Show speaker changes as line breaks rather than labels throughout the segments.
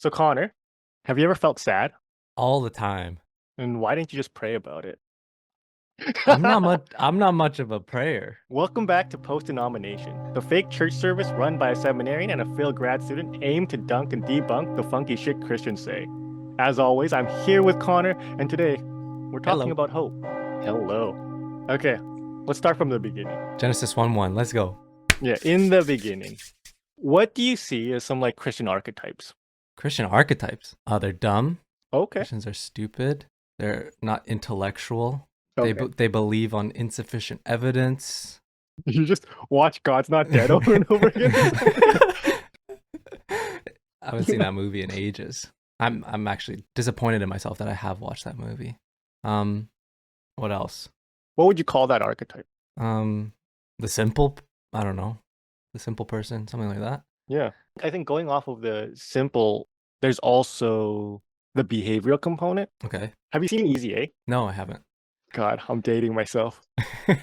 So Connor, have you ever felt sad?
All the time.
And why didn't you just pray about it?
I'm not much of a prayer.
Welcome back to Post-Denomination, the fake church service run by a seminarian and a failed grad student aimed to dunk and debunk the funky shit Christians say. As always, I'm here with Connor, and today we're talking
Hello.
about hope. Hello. Okay, let's start from the beginning.
Genesis 1:1. Let's go.
Yeah, in the beginning. What do you see as some like Christian archetypes?
Christian archetypes. They're dumb.
Okay.
Christians are stupid. They're not intellectual.
Okay.
They believe on insufficient evidence.
You just watch God's Not Dead over and over again.
I haven't seen that movie in ages. I'm actually disappointed in myself that I have watched that movie. What else?
What would you call that archetype?
The simple. I don't know. The simple person, something like that.
Yeah. I think going off of the simple, there's also the behavioral component.
Okay.
Have you seen Easy A?
No, I haven't.
God, I'm dating myself. It's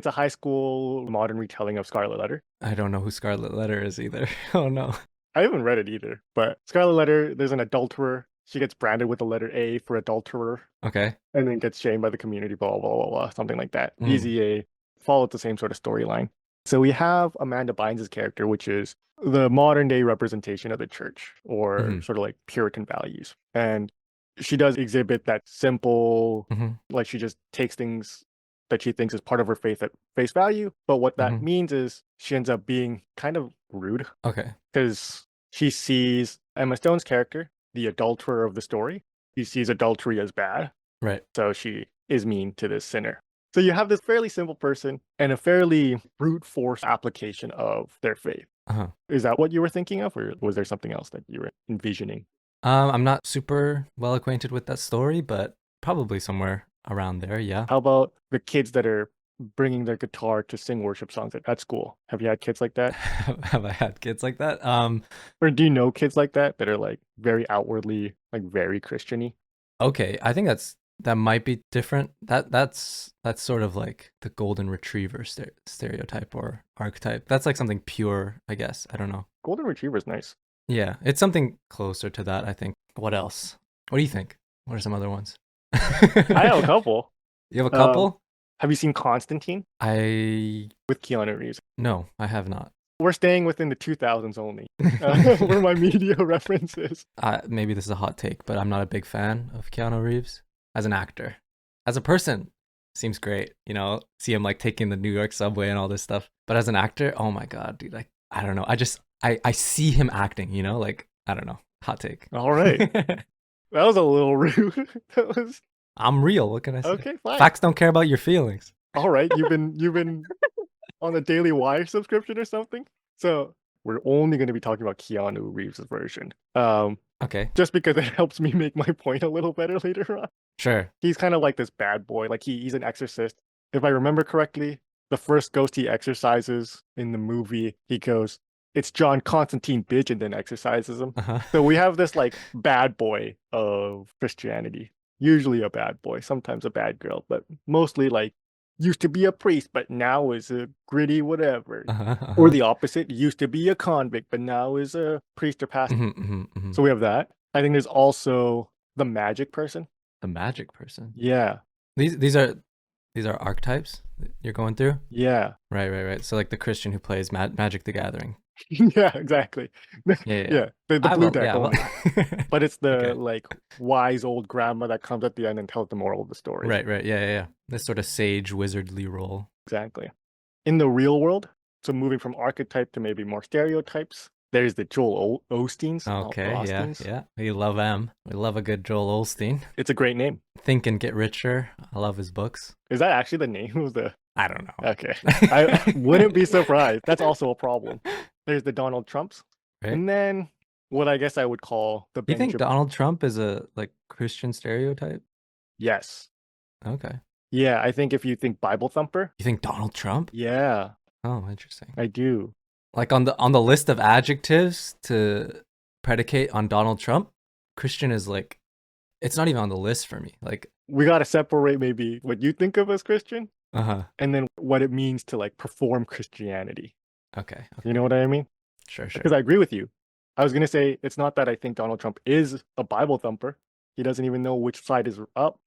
a high school modern retelling of Scarlet Letter.
I don't know who Scarlet Letter is either. Oh no.
I haven't read it either, but Scarlet Letter, there's an adulterer. She gets branded with the letter A for adulterer
Okay.
and then gets shamed by the community, blah, blah, blah, blah, something like that.
Mm.
Easy A followed the same sort of storyline. So we have Amanda Bynes' character, which is the modern day representation of the church or sort of like Puritan values. And she does exhibit that simple, like she just takes things that she thinks is part of her faith at face value. But what that means is she ends up being kind of rude.
Okay.
Because she sees Emma Stone's character, the adulterer of the story. She sees adultery as bad.
Right.
So she is mean to this sinner. So you have this fairly simple person and a fairly brute force application of their faith. Is that what you were thinking of, or was there something else that you were envisioning?
I'm not super well acquainted with that story, but probably somewhere around there, yeah.
How about the kids that are bringing their guitar to sing worship songs at school? Have you had kids like that?
Have I had kids like that?
Or do you know kids like that are like very outwardly, like very Christian-y?
Okay, I think that might be different. That's sort of like the golden retriever stereotype or archetype. That's like something pure, I guess. I don't know.
Golden retriever's nice.
Yeah, it's something closer to that, I think. What else? What do you think? What are some other ones?
I have a couple.
You have a couple?
Have you seen Constantine? With Keanu Reeves.
No, I have not.
We're staying within the 2000s only. Where my media references.
Maybe this is a hot take, but I'm not a big fan of Keanu Reeves as an actor. As a person, seems great. You know, see him like taking the New York subway and all this stuff. But as an actor, oh my God, dude, like, I don't know. I see him acting, you know, like, I don't know. Hot take.
All right. That was a little rude.
I'm real. What can I say?
Okay, fine.
Facts don't care about your feelings.
All right. You've been on the Daily Wire subscription or something. So we're only going to be talking about Keanu Reeves' version.
Okay.
Just because it helps me make my point a little better later on.
Sure.
He's kind of like this bad boy. Like he's an exorcist. If I remember correctly, the first ghost he exorcises in the movie, he goes, "It's John Constantine, bitch," and then exorcises him. So we have this like bad boy of Christianity. Usually a bad boy, sometimes a bad girl, but mostly like used to be a priest, but now is a gritty whatever. Or the opposite, used to be a convict, but now is a priest or pastor. So we have that. I think there's also the magic person.
The magic person?
Yeah.
These are archetypes that you're going through?
Yeah.
Right. So like the Christian who plays Magic the Gathering.
Yeah, exactly.
Yeah.
The blue deck
well,
but it's the
okay.
like wise old grandma that comes at the end and tells the moral of the story.
Right. Yeah. This sort of sage wizardly role.
Exactly. In the real world, so moving from archetype to maybe more stereotypes, there's the Joel Osteens.
Okay, yeah. We love M. We love a good Joel Osteen.
It's a great name.
Think and Get Richer. I love his books.
Is that actually the name of the...
I don't know.
Okay. I wouldn't be surprised. That's also a problem. There's the Donald Trumps. Right. And then what I guess I would call the...
You think Donald Trump is a like Christian stereotype?
Yes.
Okay.
Yeah, I think if you think Bible thumper.
You think Donald Trump?
Yeah.
Oh, interesting.
I do.
Like on the list of adjectives to predicate on Donald Trump, Christian is like, it's not even on the list for me. Like,
we got to separate maybe what you think of as Christian and then what it means to like perform Christianity.
Okay.
You know what I mean?
Sure.
Because I agree with you. I was gonna say it's not that I think Donald Trump is a Bible thumper. He doesn't even know which side is up,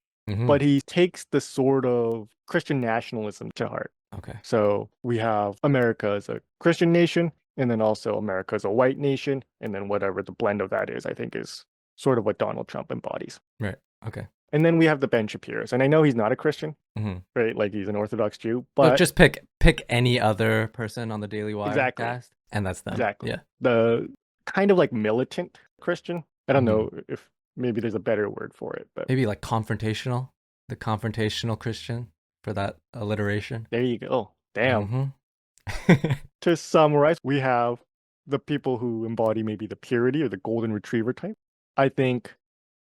but he takes the sort of Christian nationalism to heart.
Okay.
So we have America as a Christian nation, and then also America as a white nation, and then whatever the blend of that is, I think is sort of what Donald Trump embodies.
Right. Okay.
And then we have the Ben Shapiro's, and I know he's not a Christian,
Mm-hmm.
right? Like he's an Orthodox Jew,
Look,
but
just pick any other person on the Daily Wire
Exactly.
cast, and that's them.
exactly
Yeah.
the kind of like militant Christian. I don't
Mhm.
know if maybe there's a better word for it, but
Maybe like confrontational, the confrontational Christian for that alliteration.
there you go. Damn.
Mhm.
To summarize, we have the people who embody maybe the purity or the golden retriever type. I think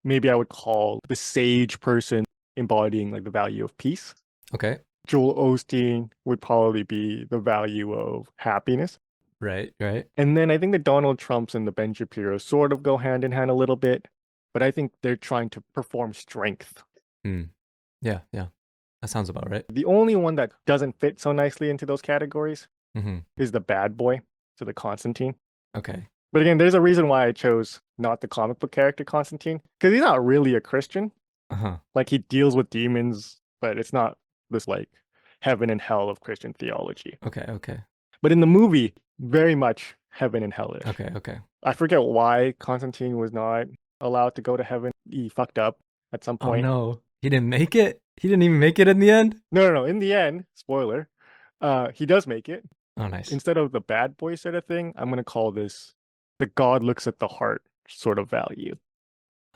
maybe I would call the sage person embodying like the value of peace.
Okay.
Joel Osteen would probably be the value of happiness.
Right. Right.
And then I think the Donald Trumps and the Ben Shapiro sort of go hand in hand a little bit, but I think they're trying to perform strength.
Yeah. Yeah. That sounds about right.
The only one that doesn't fit so nicely into those categories
Mm-hmm.
is the bad boy, so the Constantine.
Okay.
But again, there's a reason why I chose not the comic book character Constantine, because he's not really a Christian.
Uh-huh.
Like he deals with demons, but it's not this like heaven and hell of Christian theology.
Okay. Okay.
But in the movie, very much heaven and hellish.
Okay. Okay.
I forget why Constantine was not allowed to go to heaven. He fucked up at some
Oh
point.
no, he didn't make it. He didn't even make it in the end.
No. In the end, spoiler, he does make it.
Oh, nice.
Instead of the bad boy sort of thing, I'm gonna call this the God looks at the heart sort of value,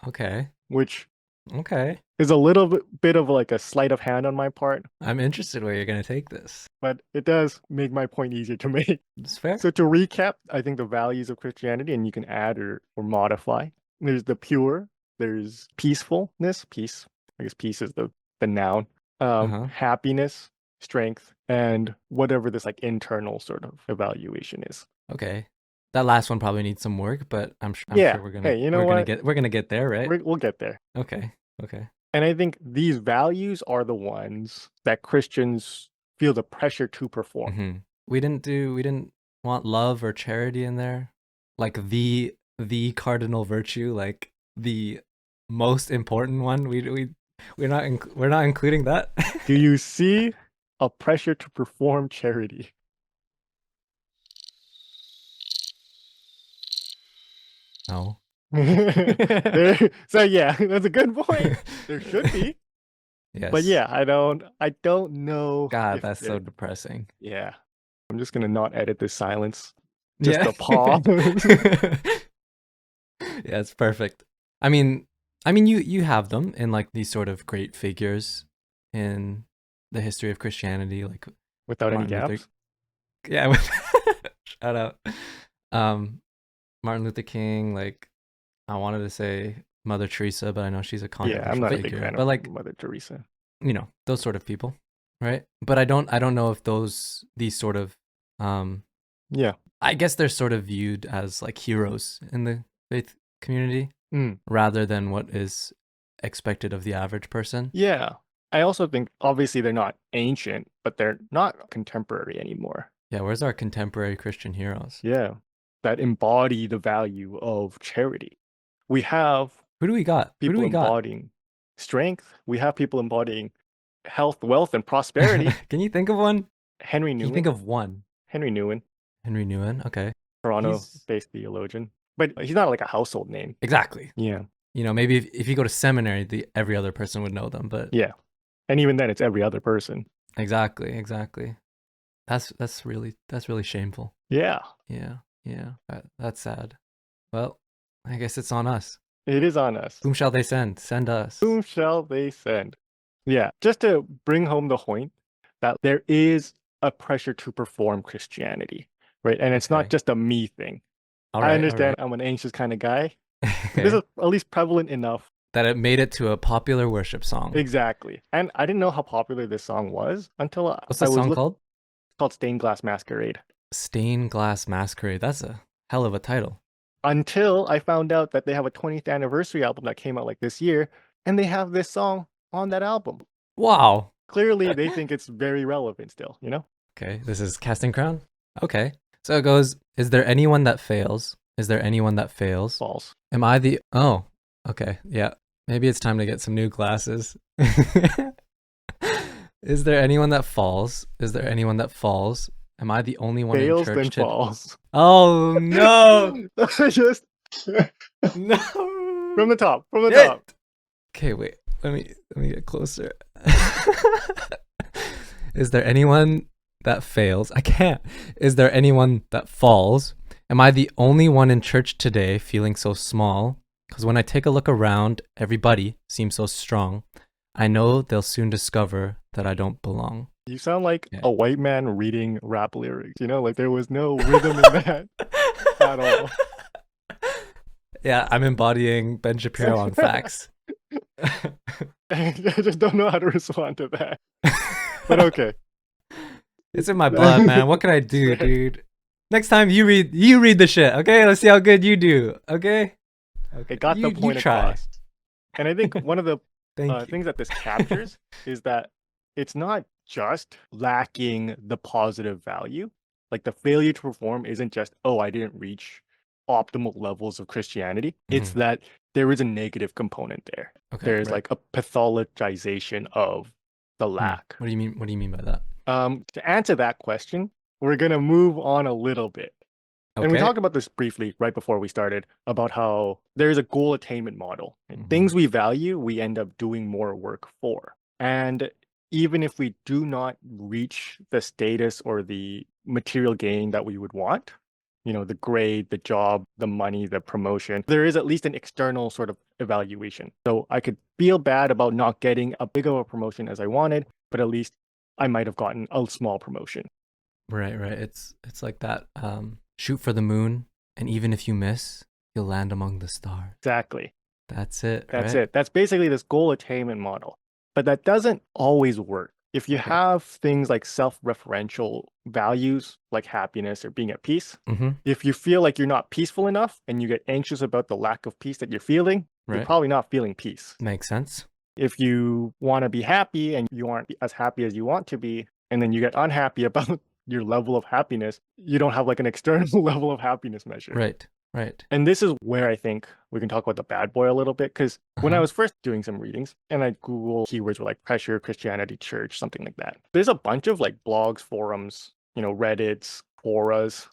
Okay.
which
Okay.
is a little bit of like a sleight of hand on my part,
I'm interested where you're gonna take this.
but it does make my point easier to make.
It's fair.
So to recap, I think the values of Christianity, and you can add or modify. There's the pure, there's peacefulness, peace. I guess peace is the noun. Happiness, strength, and whatever this like internal sort of evaluation is.
Okay. That last one probably needs some work, but I'm sure we're gonna
Hey, you know
we're
what?
gonna get there, right?
We'll get there.
Okay. Okay.
And I think these values are the ones that Christians feel the pressure to perform.
Mm-hmm. We didn't want love or charity in there, like the cardinal virtue, like the most important one. We're not including that.
Do you see a pressure to perform charity?
No.
So yeah, that's a good point. There should be.
Yes.
But yeah, I don't know.
God, that's so depressing.
Yeah. I'm just gonna not edit this silence. Just
Yeah.
a pause.
Yeah, it's perfect. I mean you have them in like these sort of great figures in the history of Christianity, like
Without any
Martin Luther-
gaps.
Yeah, shout out. Martin Luther King, like I wanted to say Mother Teresa, but I know she's a controversial
Yeah, I'm not a
figure.
big fan
but
of
like,
Mother Teresa.
you know, those sort of people, right? But I don't know if these sort of
Yeah.
I guess they're sort of viewed as like heroes in the faith community
Mm.
rather than what is expected of the average person.
Yeah. I also think obviously they're not ancient, but they're not contemporary anymore.
Yeah, where's our contemporary Christian heroes?
Yeah. That embody the value of charity. We have
Who do we got?
people embodying strength. We have people embodying health, wealth, and prosperity.
Can you think of one?
Henry
Can
Newman.
you think of one?
Henry Newman,
Henry Newman. Okay.
Toronto-based theologian. But he's not like a household name.
Exactly.
Yeah.
You know, maybe if you go to seminary, every other person would know them, but
Yeah. And even then, it's every other person.
Exactly. That's really shameful.
Yeah.
Yeah. That's sad. Well, I guess it's on us.
It is on us.
Whom shall they send? Send us.
Whom shall they send? Yeah. Just to bring home the point that there is a pressure to perform Christianity, right? And it's not
Okay.
just a me thing.
All
I
right,
understand I'm an anxious kind of guy.
Okay.
This is at least prevalent enough.
That it made it to a popular worship song.
Exactly. And I didn't know how popular this song was until
What's the song called?
It's called Stained Glass Masquerade.
Stained Glass Masquerade. That's a hell of a title.
Until I found out that they have a 20th anniversary album that came out like this year, and they have this song on that album.
Wow.
Clearly, they think it's very relevant still, you know?
Okay, this is Casting Crown? Okay. So it goes, is there anyone that fails? Is there anyone that fails?
False.
Am I the... Oh, okay. Yeah. Maybe it's time to get some new glasses. Is there anyone that falls? Is there anyone that falls? Am I the only one in
Fails,
church
then falls.
Oh, no.
Just
No.
from the top. From the
Shit.
top.
Okay, wait. Let me get closer. Is there anyone that fails? I can't. Is there anyone that falls? Am I the only one in church today feeling so small? Because when I take a look around, everybody seems so strong. I know they'll soon discover that I don't belong.
You sound like
Yeah.
a white man reading rap lyrics, you know? Like there was no rhythm in that at all.
Yeah, I'm embodying Ben Shapiro on facts.
I just don't know how to respond to that. But okay.
It's in my blood, man. What can I do, dude? Next time you read the shit, okay? Let's see how good you do, okay?
Okay, got the point across. And I think one of the things that this captures is that it's not just lacking the positive value. Like the failure to perform isn't just, oh, I didn't reach optimal levels of Christianity. It's that there is a negative component there. Okay, there's like a pathologization of the lack.
What do you mean? What do you mean by that?
To answer that question, we're gonna move on a little bit. Okay. And we talked about this briefly right before we started about how there's a goal attainment model. Things we value, we end up doing more work for. And even if we do not reach the status or the material gain that we would want, you know, the grade, the job, the money, the promotion, there is at least an external sort of evaluation. So I could feel bad about not getting a big of a promotion as I wanted, but at least I might have gotten a small promotion.
Right. It's like that. Shoot for the moon, and even if you miss, you'll land among the stars.
Exactly.
That's it.
That's it. That's basically this goal attainment model. But that doesn't always work. If you have things like self-referential values, like happiness or being at peace, if you feel like you're not peaceful enough and you get anxious about the lack of peace that you're feeling, you're probably not feeling peace.
Makes sense.
If you want to be happy and you aren't as happy as you want to be, and then you get unhappy about your level of happiness, you don't have like an external level of happiness measure.
Right.
And this is where I think we can talk about the bad boy a little bit, because when I was first doing some readings and I Google keywords were like pressure, Christianity, church, something like that. There's a bunch of like blogs, forums, you know, Reddits, Quoras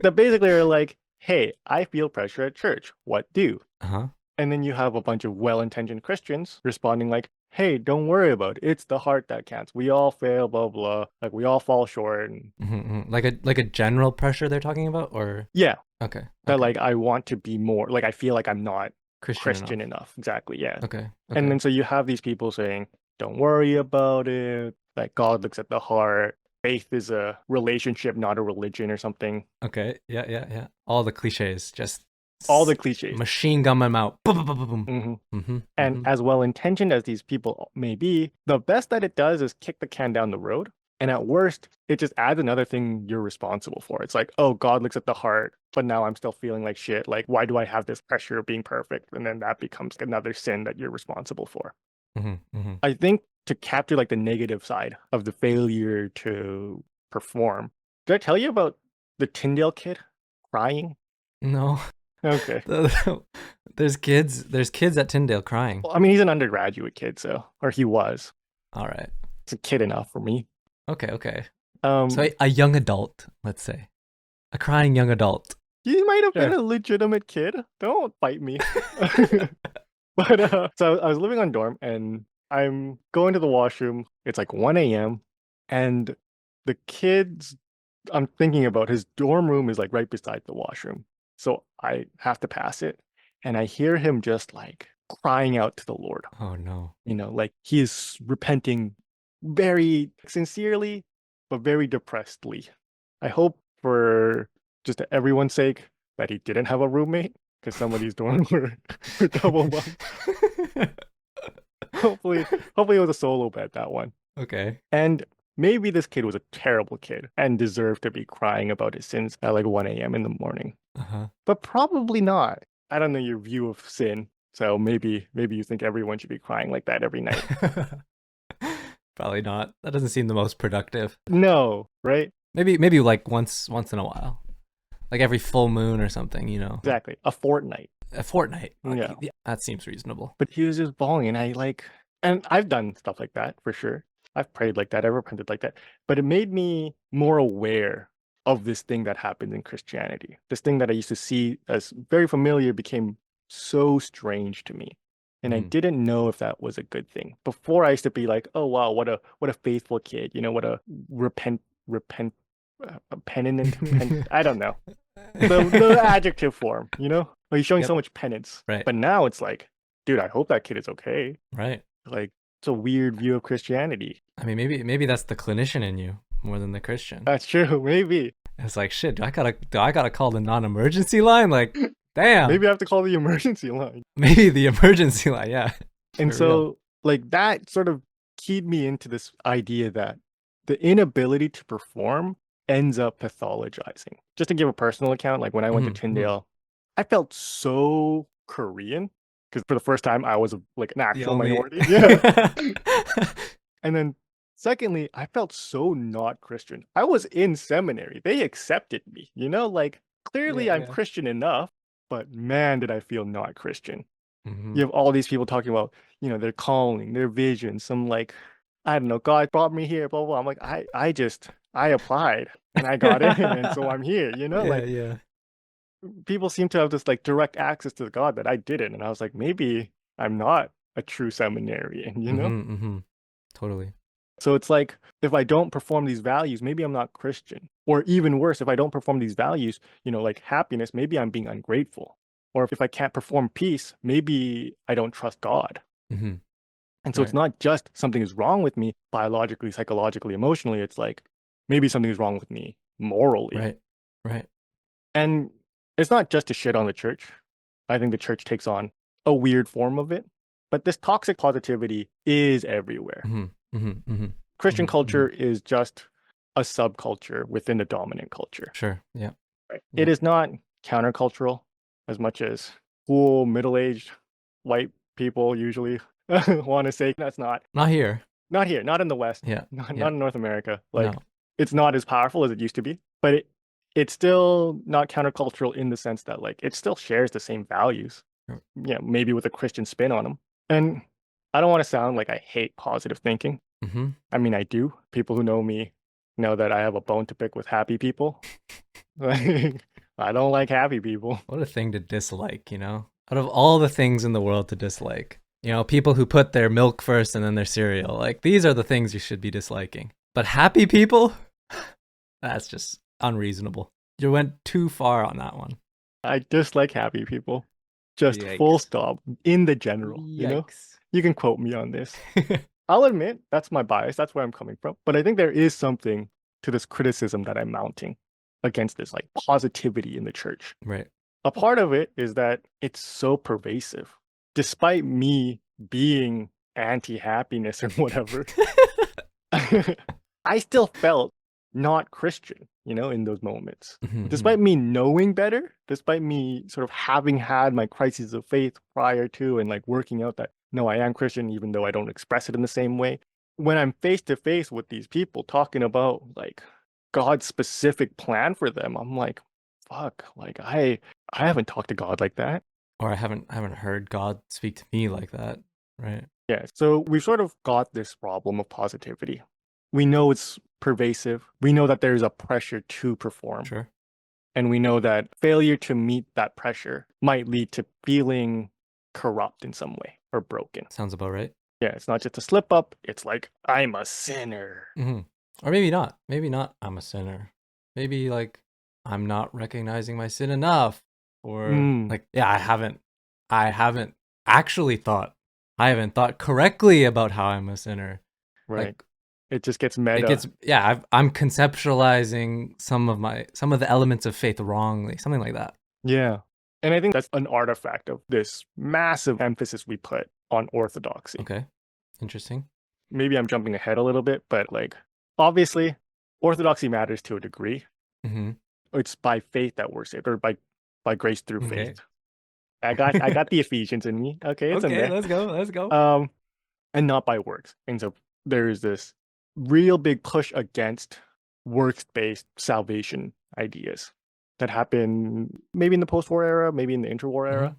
that basically are like, hey, I feel pressure at church. What do? And then you have a bunch of well-intentioned Christians responding like, hey, don't worry about it. It's the heart that counts. We all fail, blah, blah. Like we all fall short. And...
Like a general pressure they're talking about, or?
Yeah.
Okay.
That like, I want to be more, like I feel like I'm not Christian enough. Exactly. Yeah.
Okay.
And then so you have these people saying, don't worry about it. Like God looks at the heart. Faith is a relationship, not a religion or something.
Okay. Yeah. All the cliches, just
all the cliches.
Machine gun them out. Boom.
And as well intentioned as these people may be, the best that it does is kick the can down the road. And at worst, it just adds another thing you're responsible for. It's like, oh, God looks at the heart, but now I'm still feeling like shit. Like, why do I have this pressure of being perfect? And then that becomes another sin that you're responsible for. I think to capture like the negative side of the failure to perform, did I tell you about the Tyndale kid crying?
No.
Okay.
There's kids at Tyndale crying.
Well, I mean, he's an undergraduate kid, or he was.
All right.
It's a kid enough for me.
Okay. So a young adult, let's say. A crying young adult.
He might have been a legitimate kid. Don't fight me. But so I was living on dorm and I'm going to the washroom. It's like 1 a.m. and the kids I'm thinking about, his dorm room is like right beside the washroom. So I have to pass it. And I hear him just like crying out to the Lord.
Oh no.
You know, like he is repenting very sincerely, but very depressedly. I hope for just everyone's sake that he didn't have a roommate, because some of these dorms were double bunk. Hopefully it was a solo bed, that one.
Okay.
And maybe this kid was a terrible kid and deserved to be crying about his sins at like 1 a.m. in the morning. But probably not. I don't know your view of sin. So maybe you think everyone should be crying like that every night.
Probably not. That doesn't seem the most productive.
No, right?
Maybe like once in a while. Like every full moon or something,
Exactly. A fortnight.
A fortnight.
Yeah.
Yeah, that seems reasonable.
But he was just bawling, and and I've done stuff like that for sure. I've prayed like that, I've repented like that. But it made me more aware of this thing that happened in Christianity. This thing that I used to see as very familiar became so strange to me. And I didn't know if that was a good thing. Before I used to be like, oh wow, what a faithful kid, what a penitent, I don't know. The adjective form, Oh, he's showing
Yep.
so much penance.
Right.
But now it's like, dude, I hope that kid is okay.
Right.
Like, it's a weird view of Christianity.
I mean, maybe that's the clinician in you more than the Christian.
That's true, maybe.
It's like, shit, do I gotta call the non-emergency line? Like, damn.
Maybe I have to call the emergency line.
Maybe the emergency line, yeah.
And so, like, that sort of keyed me into this idea that the inability to perform ends up pathologizing. Just to give a personal account, like when I went to Tyndale, I felt so Korean because for the first time I was like an actual minority. Yeah. And then secondly, I felt so not Christian. I was in seminary. They accepted me, like clearly I'm Christian enough, but man, did I feel not Christian. You have all these people talking about, their calling, their vision, some like, I don't know, God brought me here, blah, blah. I'm like, I applied and I got in and so I'm here,
yeah.
People seem to have this like direct access to God that I didn't. And I was like, maybe I'm not a true seminarian,
Totally.
So it's like, if I don't perform these values, maybe I'm not Christian. Or even worse, if I don't perform these values, like happiness, maybe I'm being ungrateful. Or if I can't perform peace, maybe I don't trust God. And so it's not just something is wrong with me biologically, psychologically, emotionally. It's like maybe something is wrong with me morally.
Right.
And it's not just to shit on the church. I think the church takes on a weird form of it. But this toxic positivity is everywhere. Christian culture is just a subculture within the dominant culture.
Sure. Yeah.
Right? It is not countercultural as much as cool, middle-aged white people usually want to say. That's not
here.
Not here, not in the West.
Yeah.
Not in North America. Like,
No.
It's not as powerful as it used to be, but it's still not countercultural in the sense that like it still shares the same values. Maybe with a Christian spin on them. And I don't want to sound like I hate positive thinking. I mean, I do. People who know me know that I have a bone to pick with happy people. Like, I don't like happy people.
What a thing to dislike, Out of all the things in the world to dislike, people who put their milk first and then their cereal, like these are the things you should be disliking. But happy people, that's just unreasonable. You went too far on that one.
I dislike happy people. Just full stop in the general, You can quote me on this. I'll admit that's my bias. That's where I'm coming from. But I think there is something to this criticism that I'm mounting against this like positivity in the church.
Right.
A part of it is that it's so pervasive. Despite me being anti-happiness or whatever, I still felt not Christian, in those moments. Despite me knowing better, despite me sort of having had my crises of faith prior to and like working out that, no, I am Christian, even though I don't express it in the same way. When I'm face to face with these people talking about like God's specific plan for them, I'm like, fuck, like I haven't talked to God like that.
Or I haven't heard God speak to me like that, right?
Yeah, so we've sort of got this problem of positivity. We know it's pervasive. We know that there's a pressure to perform.
Sure.
And we know that failure to meet that pressure might lead to feeling corrupt in some way or broken.
Sounds about right.
Yeah, it's not just a slip up. It's like, I'm a sinner.
Or maybe not. Maybe not, I'm a sinner. Maybe like, I'm not recognizing my sin enough. Or like, yeah, I haven't actually thought. I haven't thought correctly about how I'm a sinner.
Right.
Like,
it just gets meta.
I'm conceptualizing some of the elements of faith wrongly, something like that.
Yeah. And I think that's an artifact of this massive emphasis we put on orthodoxy.
Okay. Interesting.
Maybe I'm jumping ahead a little bit, but like, obviously, orthodoxy matters to a degree. It's by faith that we're saved, or by grace through faith. I got the Ephesians in me. Okay, it's in there.
Let's go.
And not by works. And so there's this real big push against works-based salvation ideas. that happened maybe in the post-war era, maybe in the interwar era.
Mhm.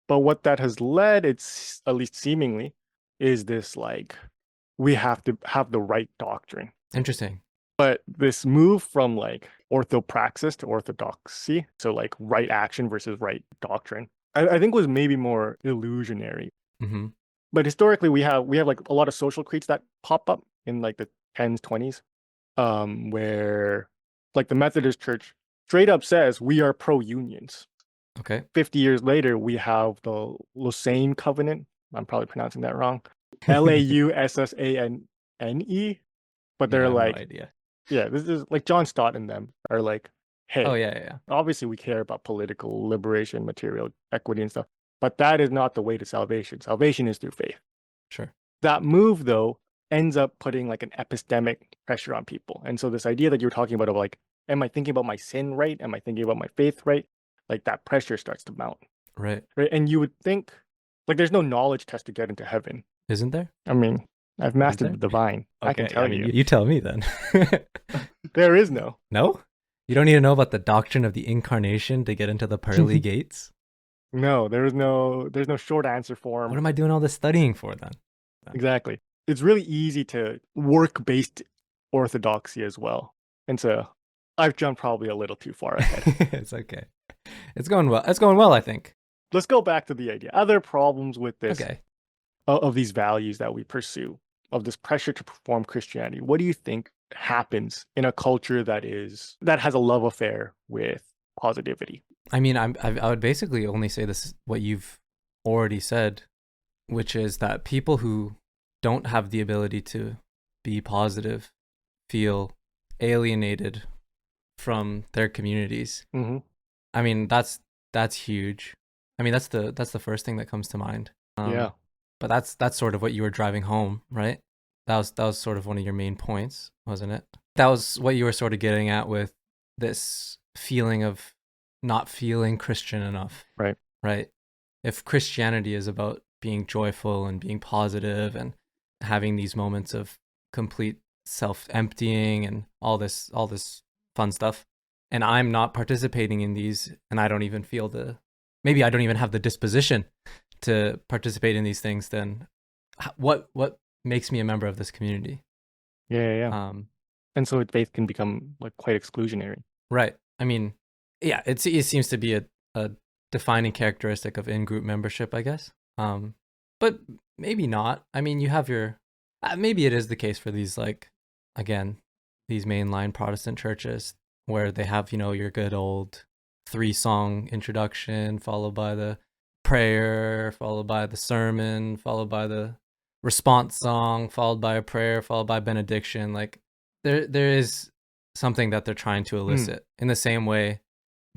But what that has led, it's at least seemingly, is this like we have to have the right doctrine.
Interesting.
But this move from like orthopraxis to orthodoxy, so like right action versus right doctrine, I think was maybe more illusionary.
Hmm.
But historically, we have like a lot of social creeds that pop up in like the 10s, 20s, where like the Methodist Church straight up says we are pro-unions.
Okay.
50 years later, we have the Lausanne Covenant. I'm probably pronouncing that wrong. Laussane, but
Yeah, I
they're
have no
like,
idea.
yeah, this is like John Stott and them are like,
Oh
hey,
yeah, yeah, yeah.
obviously we care about political liberation, material equity and stuff, but that is not the way to salvation. Salvation is through faith.
Sure.
That move, though, ends up putting like an epistemic pressure on people. And so this idea that you're talking about of like, am I thinking about my sin right? Am I thinking about my faith right? Like that pressure starts to mount.
Right.
Right. And you would think like there's no knowledge test to get into heaven.
Isn't there?
I mean, I've
Isn't
mastered
there?
the divine. I can
Okay.
tell
I mean,
you.
you tell me then.
There is no.
No? You don't need to know about the doctrine of the incarnation to get into the pearly gates?
No, there's no short answer form.
What am I doing all this studying for then?
Exactly. It's really easy to work-based orthodoxy as well. And so I've jumped probably a little too far ahead.
It's okay. It's going well. It's going well, I think.
Let's go back to the idea. Other problems with this
Okay.
of these values that we pursue, of this pressure to perform Christianity. What do you think happens in a culture that has a love affair with positivity?
I mean, I would basically only say this what you've already said, which is that people who don't have the ability to be positive feel alienated from their communities.
Mm-hmm.
I mean, that's huge. I mean, that's the first thing that comes to mind.
Yeah.
But that's sort of what you were driving home, right? That was sort of one of your main points, wasn't it? That was what you were sort of getting at with this feeling of not feeling Christian enough.
Right.
Right. If Christianity is about being joyful and being positive and having these moments of complete self-emptying and all this fun stuff, and I'm not participating in these, and I don't even feel maybe I don't even have the disposition to participate in these things, then what makes me a member of this community?
Yeah. And so faith can become like quite exclusionary.
Right. I mean, yeah, it seems to be a defining characteristic of in-group membership, I guess. But maybe not. I mean, you have your maybe it is the case for these, like, again, these mainline Protestant churches where they have, your good old 3-song introduction followed by the prayer, followed by the sermon, followed by the response song, followed by a prayer, followed by benediction. Like there is something that they're trying to elicit in the same way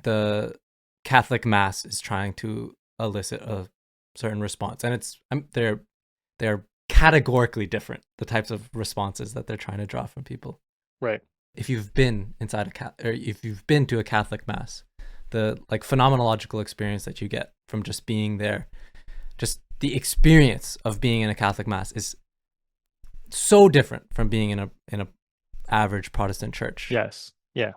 the Catholic Mass is trying to elicit a certain response, and they're categorically different, the types of responses that they're trying to draw from people.
Right.
If you've been or if you've been to a Catholic Mass, the like phenomenological experience that you get from just being there, just the experience of being in a Catholic Mass is so different from being in a average Protestant church.
Yes. Yeah.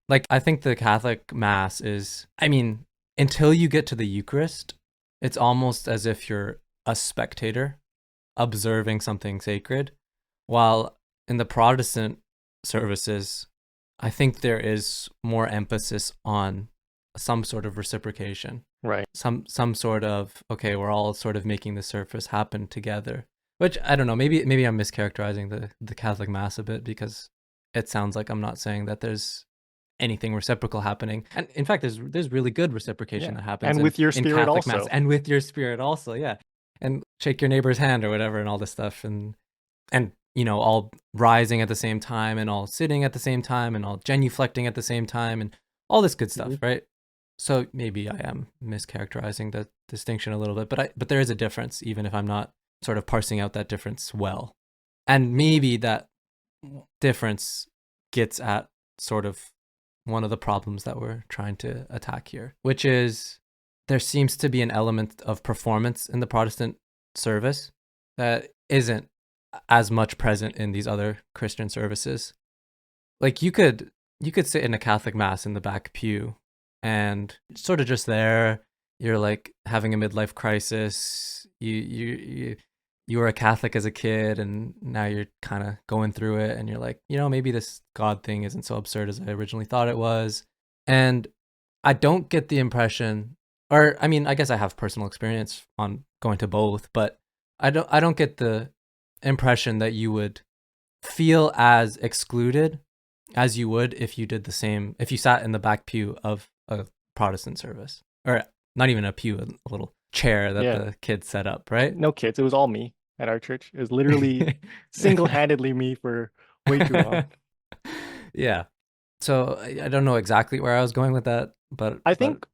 Like, I think the Catholic Mass is, I mean, until you get to the Eucharist, it's almost as if you're a spectator observing something sacred. While in the Protestant services, I think there is more emphasis on some sort of reciprocation.
Right.
Some sort of, okay, we're all sort of making the surface happen together. Which, I don't know, maybe I'm mischaracterizing the Catholic Mass a bit, because it sounds like I'm not saying that there's anything reciprocal happening. And in fact, there's really good reciprocation that happens.
And with your spirit
Catholic
also.
Mass, and with your spirit also, yeah. And shake your neighbor's hand or whatever and all this stuff. And all rising at the same time and all sitting at the same time and all genuflecting at the same time and all this good stuff, right? So maybe I am mischaracterizing the distinction a little bit, but there is a difference, even if I'm not sort of parsing out that difference well. And maybe that difference gets at sort of one of the problems that we're trying to attack here, which is there seems to be an element of performance in the Protestant service that isn't as much present in these other Christian services. Like you could sit in a Catholic Mass in the back pew and sort of just there. You're like having a midlife crisis. You were a Catholic as a kid, and now you're kind of going through it, and you're like, maybe this God thing isn't so absurd as I originally thought it was. And I don't get the impression, or I mean, I guess I have personal experience on going to both, but I don't get the impression that you would feel as excluded as you would if you did the same, if you sat in the back pew of a Protestant service, or not even a pew, a little chair that the kids set up, right?
No kids. It was all me at our church. It was literally single-handedly me for way too long.
Yeah. So I don't know exactly where I was going with that, but
I think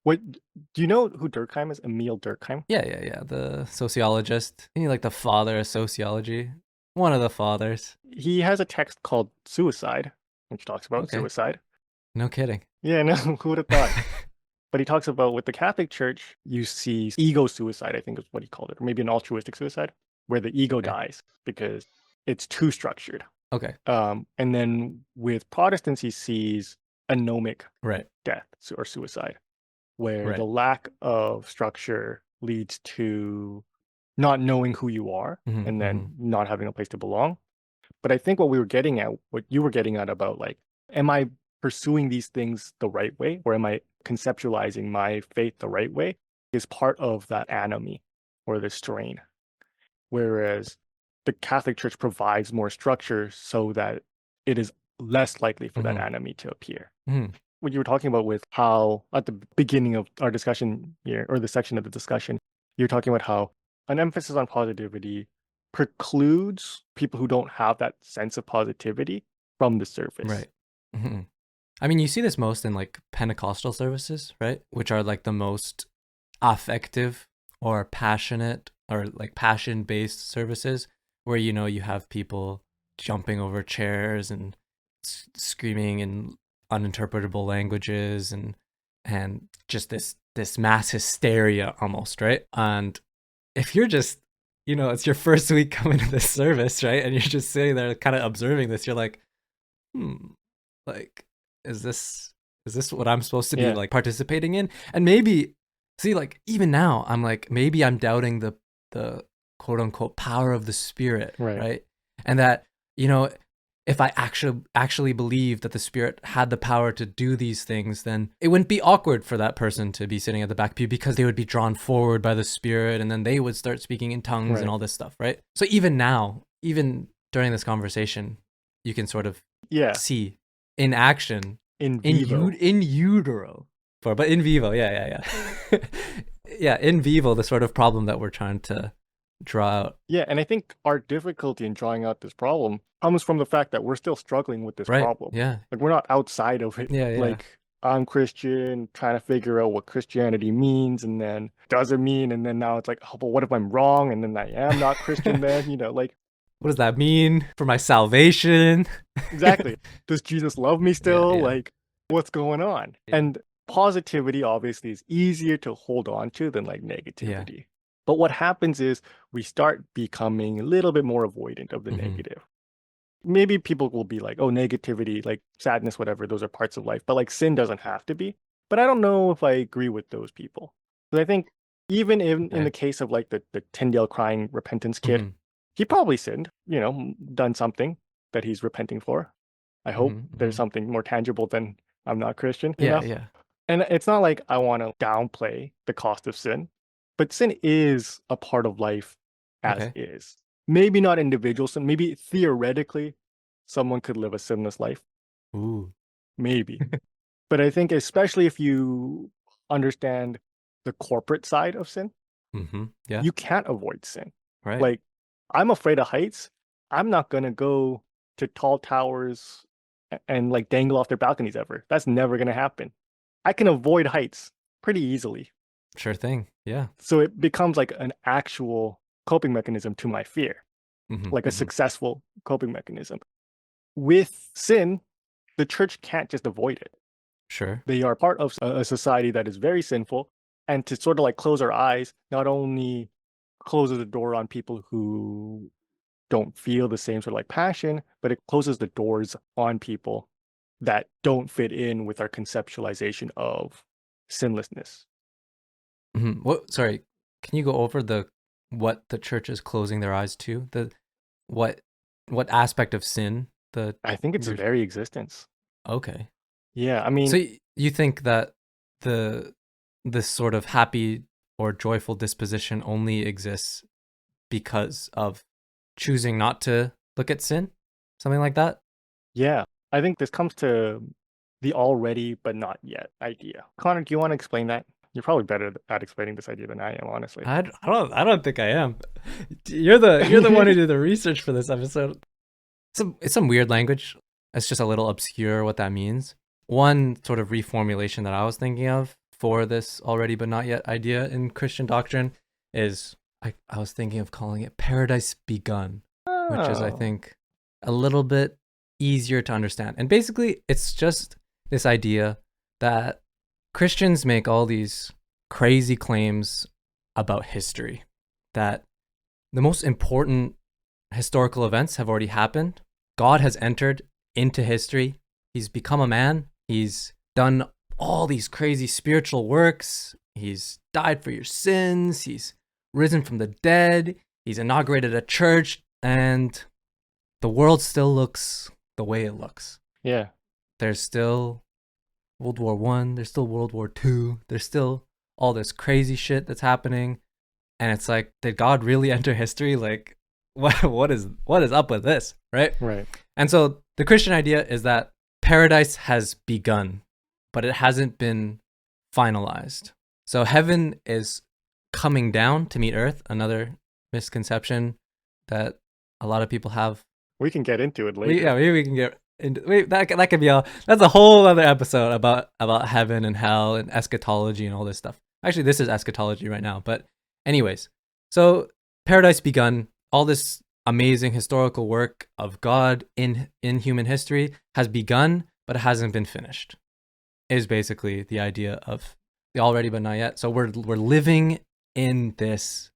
what do you know who Durkheim is? Emil Durkheim?
Yeah. The sociologist. Isn't he like the father of sociology? One of the fathers.
He has a text called Suicide, which talks about suicide.
No kidding.
Yeah, no, who would have thought? But he talks about with the Catholic Church, you see ego suicide, I think is what he called it, or maybe an altruistic suicide, where the ego dies because it's too structured.
Okay.
And then with Protestants, he sees anomic
Right.
death or suicide, where the lack of structure leads to not knowing who you are and then not having a place to belong. But I think what we were getting at, what you were getting at about like, am I pursuing these things the right way, or am I conceptualizing my faith the right way, is part of that anomie or the strain. Whereas the Catholic Church provides more structure so that it is less likely for that anomie to appear. What you were talking about with how at the beginning of our discussion here, or the section of the discussion, you're talking about how an emphasis on positivity precludes people who don't have that sense of positivity from the service.
Right. I mean, you see this most in like Pentecostal services, right? Which are like the most affective or passionate or like passion-based services where, you have people jumping over chairs and screaming in uninterpretable languages and just this mass hysteria almost, right? And if you're just, it's your first week coming to this service, right? And you're just sitting there kind of observing this, you're like, like, is this what I'm supposed to be like participating in? And maybe see, like, even now I'm like, maybe I'm doubting the quote unquote power of the Spirit, right? And that, if I actually believe that the Spirit had the power to do these things, then it wouldn't be awkward for that person to be sitting at the back pew because they would be drawn forward by the Spirit, and then they would start speaking in tongues and all this stuff, right? So even now, even during this conversation, you can sort of see in action,
in
utero, but in vivo, yeah. Yeah, in vivo, the sort of problem that we're trying to draw out.
Yeah, and I think our difficulty in drawing out this problem comes from the fact that we're still struggling with this problem.
Yeah.
Like, we're not outside of it.
Yeah.
Like, I'm Christian, trying to figure out what Christianity means, and then does it mean, and then now it's like, oh, but what if I'm wrong, and then I am not Christian then, like,
what does that mean for my salvation?
Exactly. Does Jesus love me still? Yeah. Like, what's going on? And positivity obviously is easier to hold on to than like negativity. Yeah. But what happens is we start becoming a little bit more avoidant of the negative. Maybe people will be like, oh, negativity, like sadness, whatever, those are parts of life. But like sin doesn't have to be. But I don't know if I agree with those people. Because I think even in the case of like the Tyndale crying repentance kid, he probably sinned, done something that he's repenting for. I hope there's something more tangible than I'm not Christian.
Yeah.
And it's not like I want to downplay the cost of sin, but sin is a part of life as is. Maybe not individual sin. Maybe theoretically, someone could live a sinless life.
Ooh.
Maybe. But I think especially if you understand the corporate side of sin, you can't avoid sin.
Right.
Like, I'm afraid of heights. I'm not going to go to tall towers and like dangle off their balconies ever. That's never going to happen. I can avoid heights pretty easily.
Sure thing. Yeah.
So it becomes like an actual coping mechanism to my fear, like a successful coping mechanism. With sin, the church can't just avoid it.
Sure.
They are part of a society that is very sinful. And to sort of like close our eyes, not only closes the door on people who don't feel the same sort of like passion, but it closes the doors on people that don't fit in with our conceptualization of sinlessness.
What? Sorry, can you go over what the church is closing their eyes to? What what aspect of sin?
I think it's very existence.
Okay.
Yeah, I mean,
So you think that the this sort of happy or joyful disposition only exists because of choosing not to look at sin? Something like that?
yeah, I think this comes to the already but not yet idea. Connor, do you want to explain that? You're probably better at explaining this idea than I am, honestly.
I don't think I am. You're the one who did the research for this episode. It's some weird language. It's just a little obscure what that means. One sort of reformulation that I was thinking of for this already but not yet idea in Christian doctrine is I was thinking of calling it paradise begun, which is, I
Oh,
think, a little bit easier to understand. And basically, it's just this idea that Christians make all these crazy claims about history, that the most important historical events have already happened. God has entered into history. He's become a man. He's done all these crazy spiritual works. He's died for your sins. He's risen from the dead. He's inaugurated a church, and the world still looks the way it looks.
yeah.
There's still World War One. There's still World War Two. There's still all this crazy shit that's happening, and it's like, did God really enter history? Like, what is up with this, right?
Right.
And so the Christian idea is that paradise has begun, but it hasn't been finalized. So heaven is coming down to meet earth. Another misconception that a lot of people have.
We can get into it later.
Maybe we can get into that could be that's a whole other episode about heaven and hell and eschatology and all this stuff. Actually, this is eschatology right now, but anyways. So paradise begun, all this amazing historical work of God in human history has begun, but it hasn't been finished. Is basically the idea of the already but not yet. So we're living in this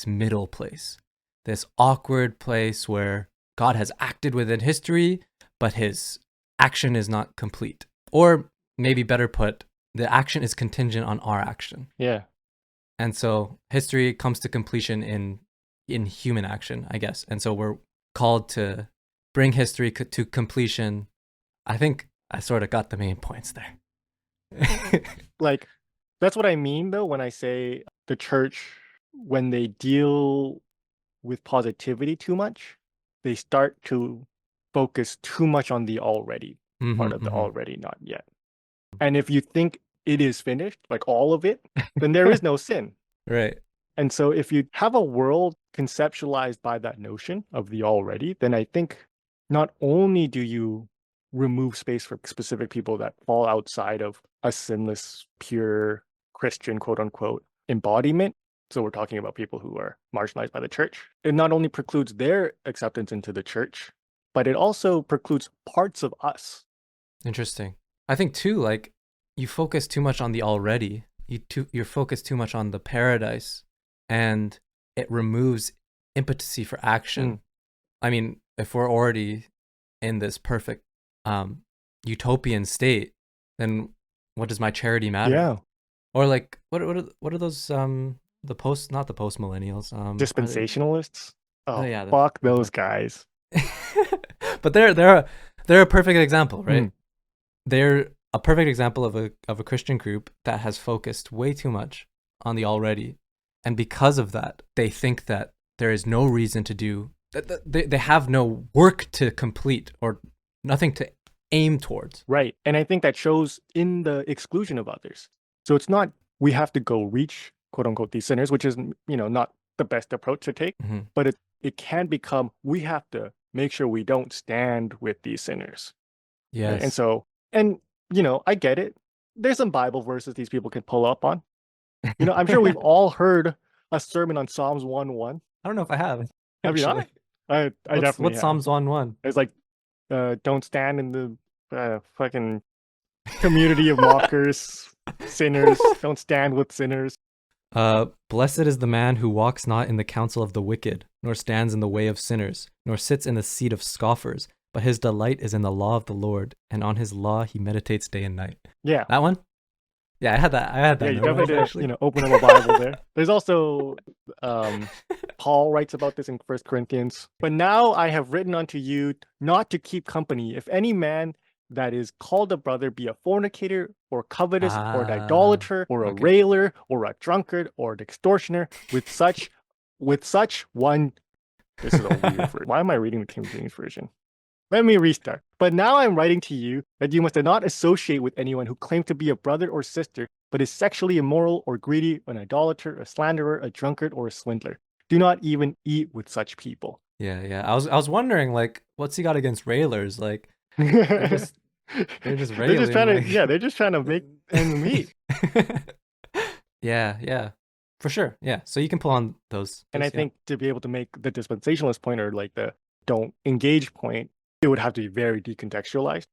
middle place, this awkward place where God has acted within history, but his action is not complete. Or maybe better put, the action is contingent on our action.
Yeah.
And so history comes to completion in human action, I guess. And so we're called to bring history to completion. I think I sort of got the main points there.
Like, that's what I mean, though, when I say the church, when they deal with positivity too much, they start to focus too much on the already part of the already not yet. And if you think it is finished, like all of it, then there is no sin.
Right.
And so if you have a world conceptualized by that notion of the already, then I think not only do you remove space for specific people that fall outside of a sinless, pure Christian, quote unquote, embodiment. So we're talking about people who are marginalized by the church. It not only precludes their acceptance into the church, but it also precludes parts of us.
Interesting. I think too, like, you focus too much on the already. You're focused too much on the paradise, and it removes impetucy for action. I mean, if we're already in this perfect utopian state, then what does my charity matter?
Yeah.
Or like, what are those not the post millennials,
Dispensationalists? Oh,
yeah,
fuck those guys.
But they're a perfect example, right? They're a perfect example of a Christian group that has focused way too much on the already, and because of that, they think that there is no reason to do that. They have no work to complete or nothing to aim towards.
Right. And I think that shows in the exclusion of others. So it's not we have to go reach, quote unquote, these sinners, which is, not the best approach to take, but it can become we have to make sure we don't stand with these sinners.
Yes.
Right? And so, I get it. There's some Bible verses these people can pull up on. I'm sure we've all heard a sermon on Psalms 1:1.
I don't know if I have.
Have you not? I definitely
what's
have.
Psalms 1:1?
It's like, don't stand in the fucking community of mockers, sinners. Don't stand with sinners.
Blessed is the man who walks not in the counsel of the wicked, nor stands in the way of sinners, nor sits in the seat of scoffers, but his delight is in the law of the Lord, and on his law he meditates day and night.
Yeah.
That one? Yeah, I had that.
Yeah, you
memorized,
definitely did,
actually.
open up a Bible there. There's also Paul writes about this in 1 Corinthians. But now I have written unto you not to keep company, if any man that is called a brother be a fornicator, or covetous, or an idolater, or a
okay.
railer, or a drunkard, or an extortioner, with such one. This is a weird version. Why am I reading the King James Version? Let me restart. But now I'm writing to you that you must not associate with anyone who claims to be a brother or sister, but is sexually immoral or greedy, an idolater, a slanderer, a drunkard, or a swindler. Do not even eat with such people.
Yeah. I was wondering, like, what's he got against railers? Like, they're just railing.
They're just trying to make ends meet.
Yeah, for sure. Yeah, so you can pull on those.
And I think to be able to make the dispensationalist point, or like the don't engage point, it would have to be very decontextualized.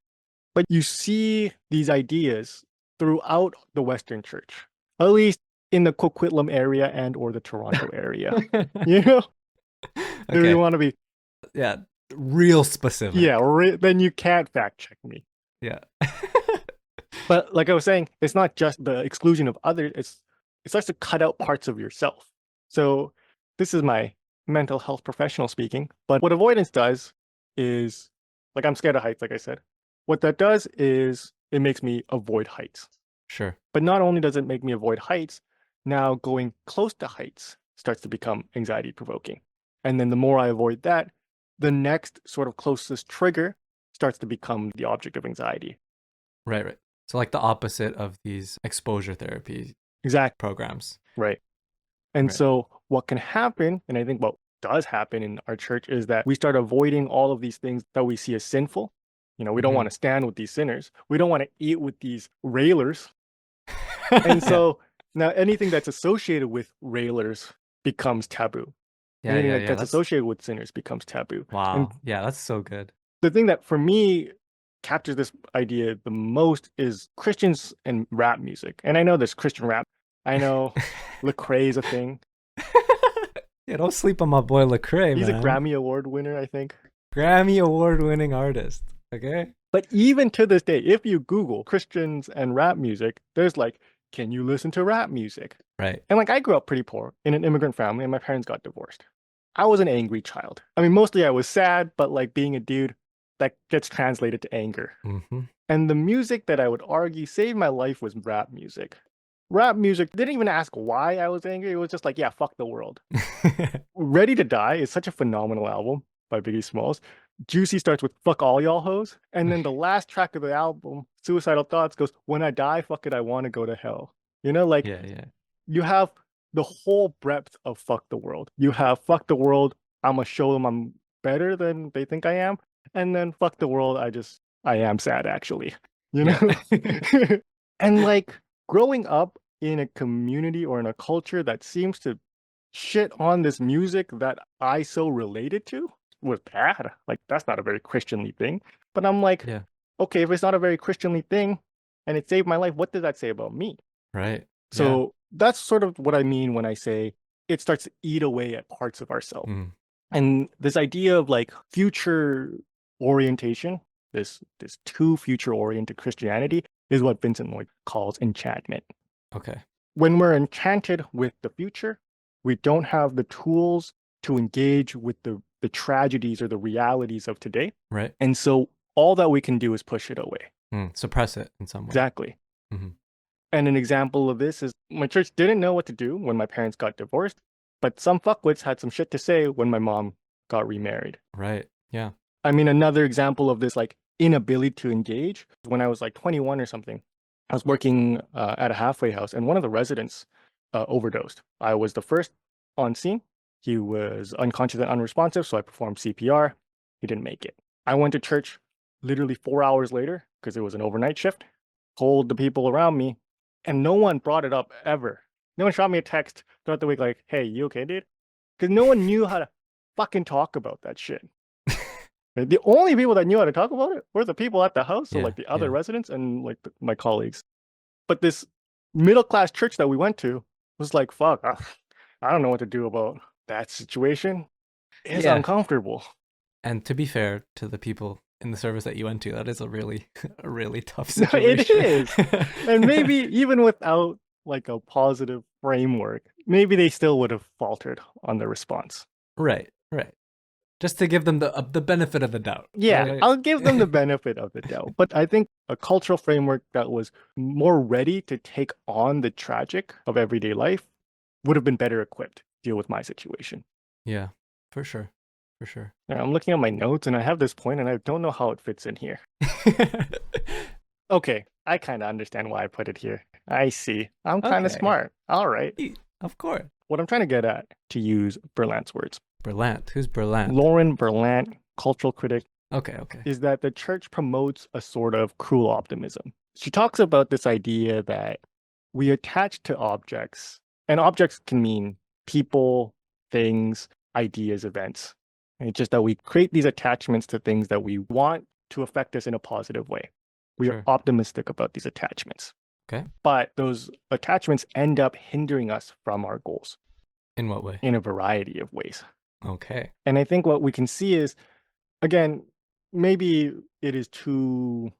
But you see these ideas throughout the Western Church, at least in the Coquitlam area and or the Toronto area.
Okay.
Do you want to be
real specific?
Yeah, then you can't fact check me.
Yeah.
But like I was saying, it's not just the exclusion of others, it starts to cut out parts of yourself. So this is my mental health professional speaking, but what avoidance does is, like, I'm scared of heights, like I said. What that does is it makes me avoid heights.
Sure.
But not only does it make me avoid heights, now going close to heights starts to become anxiety provoking. And then the more I avoid that, the next sort of closest trigger starts to become the object of anxiety.
Right. So like the opposite of these exposure therapy programs.
Right. And so what can happen, and I think what does happen in our church, is that we start avoiding all of these things that we see as sinful. We don't want to stand with these sinners. We don't want to eat with these railers. And so now anything that's associated with railers becomes taboo. Anything that gets associated with sinners becomes taboo.
Wow.
And
that's so good.
The thing that for me captures this idea the most is Christians and rap music. And I know there's Christian rap. I know Lecrae is a thing.
Yeah, don't sleep on my boy Lecrae,
He's a Grammy Award winner, I think.
Grammy Award winning artist. Okay.
But even to this day, if you Google Christians and rap music, there's like, can you listen to rap music?
Right.
And like, I grew up pretty poor in an immigrant family and my parents got divorced. I was an angry child. I mean, mostly I was sad, but like being a dude, that gets translated to anger.
Mm-hmm.
And the music that I would argue saved my life was rap music. Rap music didn't even ask why I was angry. It was just like, yeah, fuck the world. Ready to Die is such a phenomenal album by Biggie Smalls. Juicy starts with fuck all y'all hoes. And then the last track of the album, Suicidal Thoughts, goes, when I die, fuck it, I want to go to hell. You have the whole breadth of fuck the world. You have fuck the world, I'm going to show them I'm better than they think I am. And then fuck the world, I am sad, actually. And like growing up in a community or in a culture that seems to shit on this music that I so related to was bad. Like, that's not a very Christianly thing. But I'm like, okay, if it's not a very Christianly thing and it saved my life, what does that say about me?
Right.
So that's sort of what I mean when I say it starts to eat away at parts of ourselves. And this idea of like future orientation, this too future oriented Christianity, is what Vincent Lloyd calls enchantment.
Okay.
When we're enchanted with the future, we don't have the tools to engage with the tragedies or the realities of today.
Right.
And so all that we can do is push it away.
Suppress it in some way.
Exactly. And an example of this is my church didn't know what to do when my parents got divorced, but some fuckwits had some shit to say when my mom got remarried.
Right. Yeah.
I mean, another example of this like inability to engage, when I was like 21 or something, I was working at a halfway house and one of the residents overdosed. I was the first on scene. He was unconscious and unresponsive, so I performed CPR. He didn't make it. I went to church literally 4 hours later because it was an overnight shift, told the people around me, and no one brought it up ever. No one shot me a text throughout the week like, hey, you okay, dude? Because no one knew how to fucking talk about that shit. The only people that knew how to talk about it were the people at the house, so like the other residents and like my colleagues. But this middle-class church that we went to was like, fuck, I don't know what to do about that situation. It's uncomfortable.
And to be fair to the people in the service that you went to. That is a really a really tough
No, it
situation.
is. And maybe even without like a positive framework, maybe they still would have faltered on the response.
Right, right. Just to give them the benefit of the doubt.
Yeah,
Right?
I'll give them the benefit of the doubt. But I think a cultural framework that was more ready to take on the tragic of everyday life would have been better equipped to deal with my situation.
Yeah, for sure. For sure.
Now, I'm looking at my notes and I have this point and I don't know how it fits in here. Okay, I kind of understand why I put it here. I see. I'm kind of
Okay.
smart. All right.
Of course.
What I'm trying to get at, to use Berlant's words,
Berlant. Who's Berlant?
Lauren Berlant, cultural critic,
Okay, okay.
is that the church promotes a sort of cruel optimism. She talks about this idea that we attach to objects, and objects can mean people, things, ideas, events. And it's just that we create these attachments to things that we want to affect us in a positive way. We are
Sure.
optimistic about these attachments.
Okay.
But those attachments end up hindering us from our goals
In what way?
in a variety of ways.
Okay.
And I think what we can see is, again, maybe it is too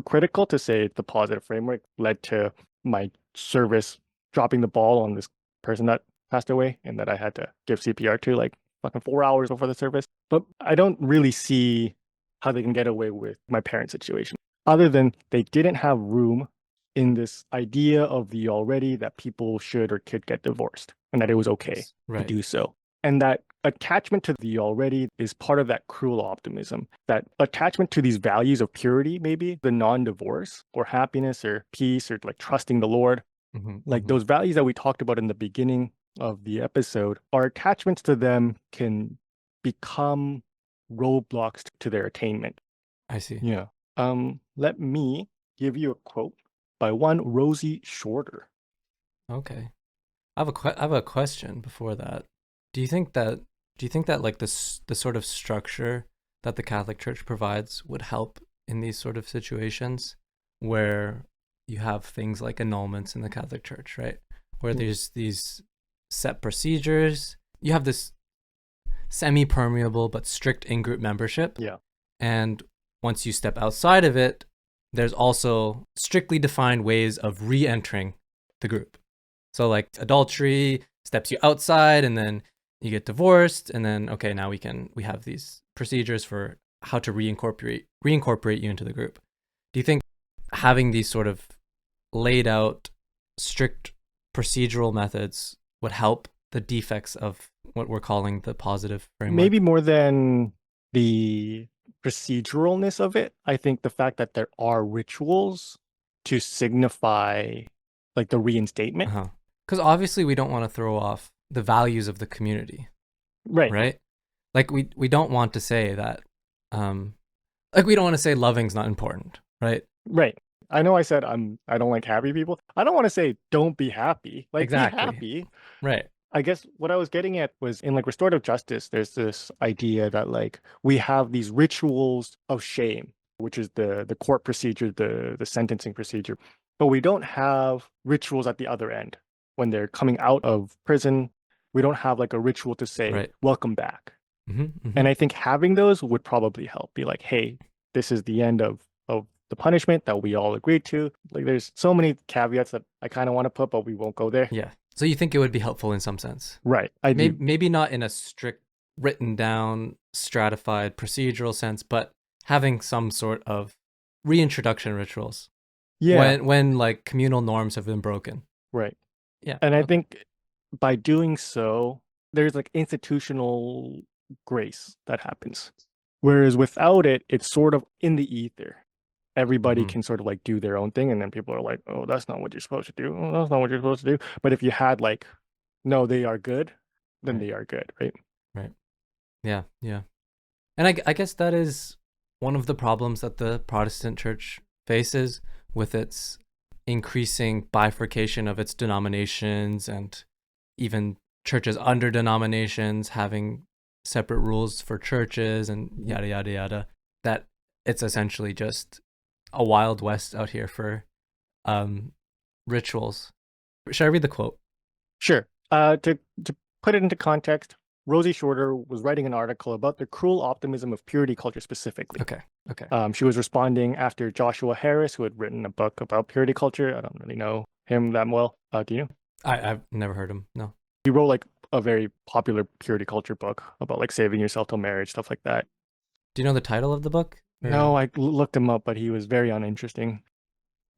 critical to say the positive framework led to my service dropping the ball on this person that passed away and that I had to give CPR to like fucking 4 hours before the service. But I don't really see how they can get away with my parents' situation, other than they didn't have room in this idea of the already that people should or could get divorced and that it was okay to
Right.
do so. And that attachment to the already is part of that cruel optimism, that attachment to these values of purity, maybe the non-divorce or happiness or peace or like trusting the Lord, like those values that we talked about in the beginning of the episode, our attachments to them can become roadblocks to their attainment.
I see.
Yeah. Let me give you a quote by one Rosie Shorter.
Okay. I have a question before that. Do you think that like the sort of structure that the Catholic Church provides would help in these sort of situations where you have things like annulments in the Catholic Church, right? Where there's these set procedures. You have this semi-permeable but strict in-group membership.
Yeah.
And once you step outside of it, there's also strictly defined ways of re-entering the group. So like adultery steps you outside and then you get divorced and then, okay, now we have these procedures for how to reincorporate you into the group. Do you think having these sort of laid out strict procedural methods would help the defects of what we're calling the positive framework?
Maybe more than the proceduralness of it, I think the fact that there are rituals to signify like the reinstatement.
Because obviously we don't want to throw off the values of the community.
Right.
Like we don't want to say that like we don't want to say loving's not important, right?
Right. I know I said I don't like happy people. I don't want to say don't be happy. Like
Exactly.
be happy.
Right.
I guess what I was getting at was in like restorative justice, there's this idea that like we have these rituals of shame, which is the court procedure, the sentencing procedure, but we don't have rituals at the other end. When they're coming out of prison, we don't have like a ritual to say,
Right.
welcome back. And I think having those would probably help. Be like, hey, this is the end of the punishment that we all agreed to. Like there's so many caveats that I kind of want to put, but we won't go there.
Yeah. So you think it would be helpful in some sense?
Right. I do.
Maybe not in a strict, written down, stratified procedural sense, but having some sort of reintroduction rituals.
Yeah.
When like communal norms have been broken.
Right.
Yeah.
And I think by doing so, there's like institutional grace that happens. Whereas without it, it's sort of in the ether. Everybody can sort of like do their own thing. And then people are like, oh, that's not what you're supposed to do. Oh, that's not what you're supposed to do. But if you had like, no, they are good, then they are good. Right.
Right. Yeah. Yeah. And I guess that is one of the problems that the Protestant church faces with its increasing bifurcation of its denominations and even churches under denominations having separate rules for churches and yada, yada, yada, that it's essentially just a wild west out here for rituals. Should I read the quote?
Sure. To put it into context, Rosie Shorter was writing an article about the cruel optimism of purity culture specifically.
Okay. Okay.
She was responding after Joshua Harris, who had written a book about purity culture. I don't really know him that well. Do you know?
I've never heard him. No.
He wrote like a very popular purity culture book about like saving yourself till marriage, stuff like that.
Do you know the title of the book? Or-
No, I looked him up, but he was very uninteresting.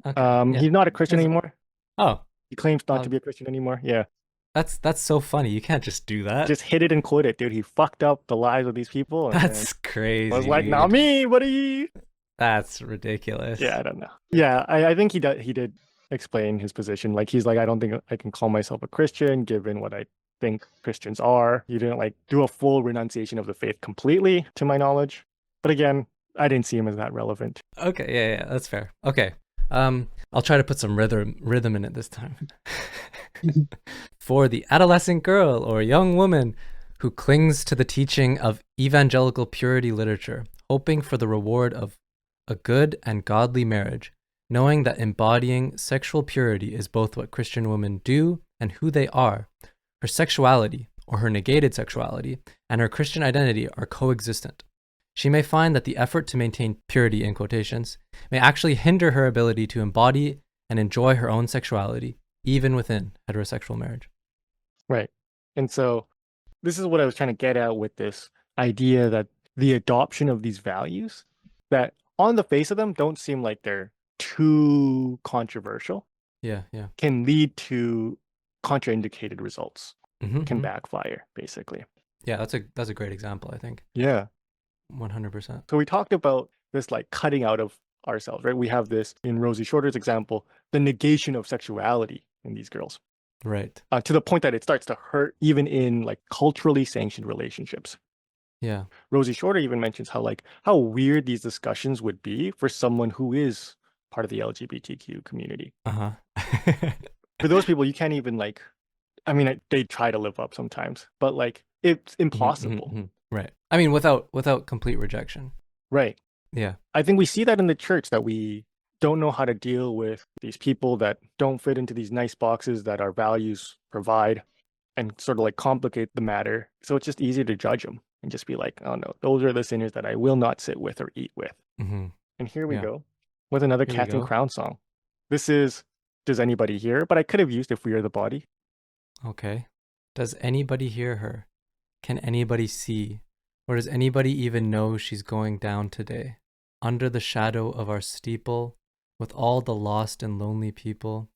Okay. Yeah.
He's not a Christian anymore.
Oh,
He claims not to be a Christian anymore. Yeah.
that's so funny. You can't just do that.
Just hit it and quit it, dude. He fucked up the lives of these people. And
That's crazy.
I was like,
dude.
not me, buddy.
That's ridiculous.
Yeah, I don't know. Yeah, I think he did explain his position. Like he's like, I don't think I can call myself a Christian given what I think Christians are. He didn't like do a full renunciation of the faith completely, to my knowledge. But again, I didn't see him as that relevant.
Okay, yeah, that's fair. Okay. I'll try to put some rhythm in it this time. For the adolescent girl or young woman who clings to the teaching of evangelical purity literature, hoping for the reward of a good and godly marriage, knowing that embodying sexual purity is both what Christian women do and who they are, her sexuality, or her negated sexuality, and her Christian identity are coexistent. She may find that the effort to maintain purity, in quotations, may actually hinder her ability to embody and enjoy her own sexuality, even within heterosexual marriage.
Right. And so this is what I was trying to get at with this idea that the adoption of these values that on the face of them don't seem like they're too controversial
Yeah.
can lead to contraindicated results,
Mm-hmm,
can backfire, basically.
Yeah, that's a great example, I think.
Yeah.
100%.
So we talked about this like cutting out of ourselves, right? We have this in Rosie Shorter's example, the negation of sexuality in these girls,
Right.
to the point that it starts to hurt even in like culturally sanctioned relationships.
Yeah.
Rosie Shorter even mentions how weird these discussions would be for someone who is part of the LGBTQ community.
Uh-huh.
For those people, you can't even like, I mean, they try to live up sometimes, but like it's impossible.
Right. I mean, without complete rejection.
Right.
Yeah.
I think we see that in the church, that we don't know how to deal with these people that don't fit into these nice boxes that our values provide, and sort of like complicate the matter. So it's just easy to judge them and just be like, oh no, those are the sinners that I will not sit with or eat with.
Mm-hmm.
And here we go with another
Here we
Cats and
go.
Crown song. This is Does Anybody Hear? But I could have used If We Are the Body.
Okay. Does anybody hear her? Can anybody see? Or does anybody even know she's going down today? Under the shadow of our steeple, with all the lost and lonely people,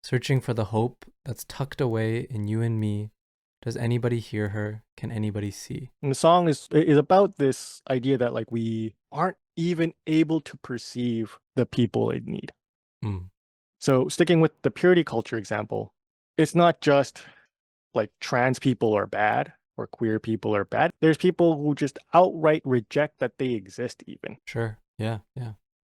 searching for the hope that's tucked away in you and me. Does anybody hear her? Can anybody see?
And the song is about this idea that like we aren't even able to perceive the people in need. So sticking with the purity culture example, it's not just like trans people are bad or queer people are bad. There's people who just outright reject that they exist even.
Sure. Yeah.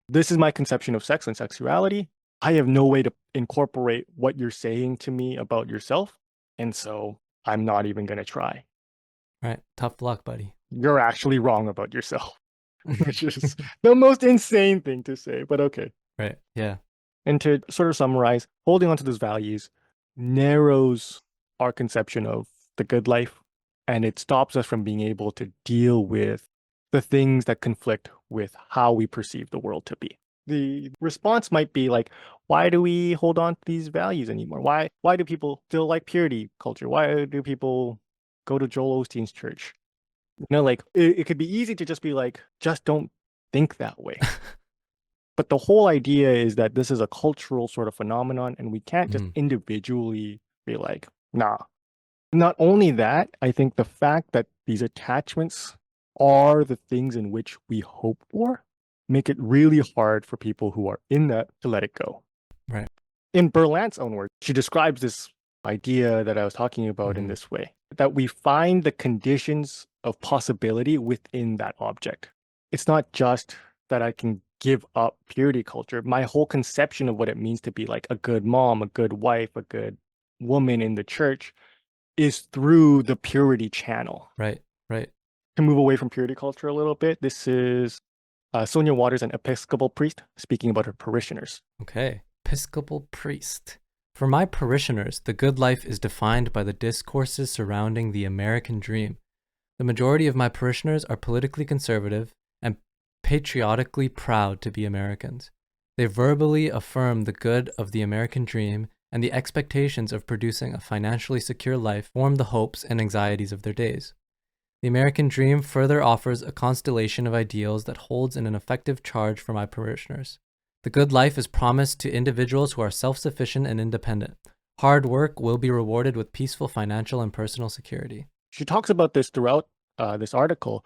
This is my conception of sex and sexuality. I have no way to incorporate what you're saying to me about yourself. And so I'm not even going to try.
Right. Tough luck, buddy.
You're actually wrong about yourself, which is the most insane thing to say, but okay.
Right. Yeah.
And to sort of summarize, holding on to those values narrows our conception of the good life, and it stops us from being able to deal with the things that conflict with how we perceive the world to be. The response might be like, why do we hold on to these values anymore? Why do people still like purity culture? Why do people go to Joel Osteen's church? You know, like it could be easy to just be like, just don't think that way. But the whole idea is that this is a cultural sort of phenomenon, and we can't just individually be like, nah. Not only that, I think the fact that these attachments are the things in which we hope for make it really hard for people who are in that to let it go.
Right.
In Berlant's own words, she describes this idea that I was talking about in this way, that we find the conditions of possibility within that object. It's not just that I can give up purity culture. My whole conception of what it means to be like a good mom, a good wife, a good woman in the church is through the purity channel.
Right.
To move away from purity culture a little bit, this is Sonia Waters, an Episcopal priest, speaking about her parishioners.
Okay. Episcopal priest. For my parishioners, the good life is defined by the discourses surrounding the American dream, The majority of my parishioners are politically conservative and patriotically proud to be Americans. They verbally affirm the good of the American dream, and the expectations of producing a financially secure life form the hopes and anxieties of their days. The American dream further offers a constellation of ideals that holds in an effective charge for my parishioners. The good life is promised to individuals who are self-sufficient and independent. Hard work will be rewarded with peaceful financial and personal security.
She talks about this throughout this article,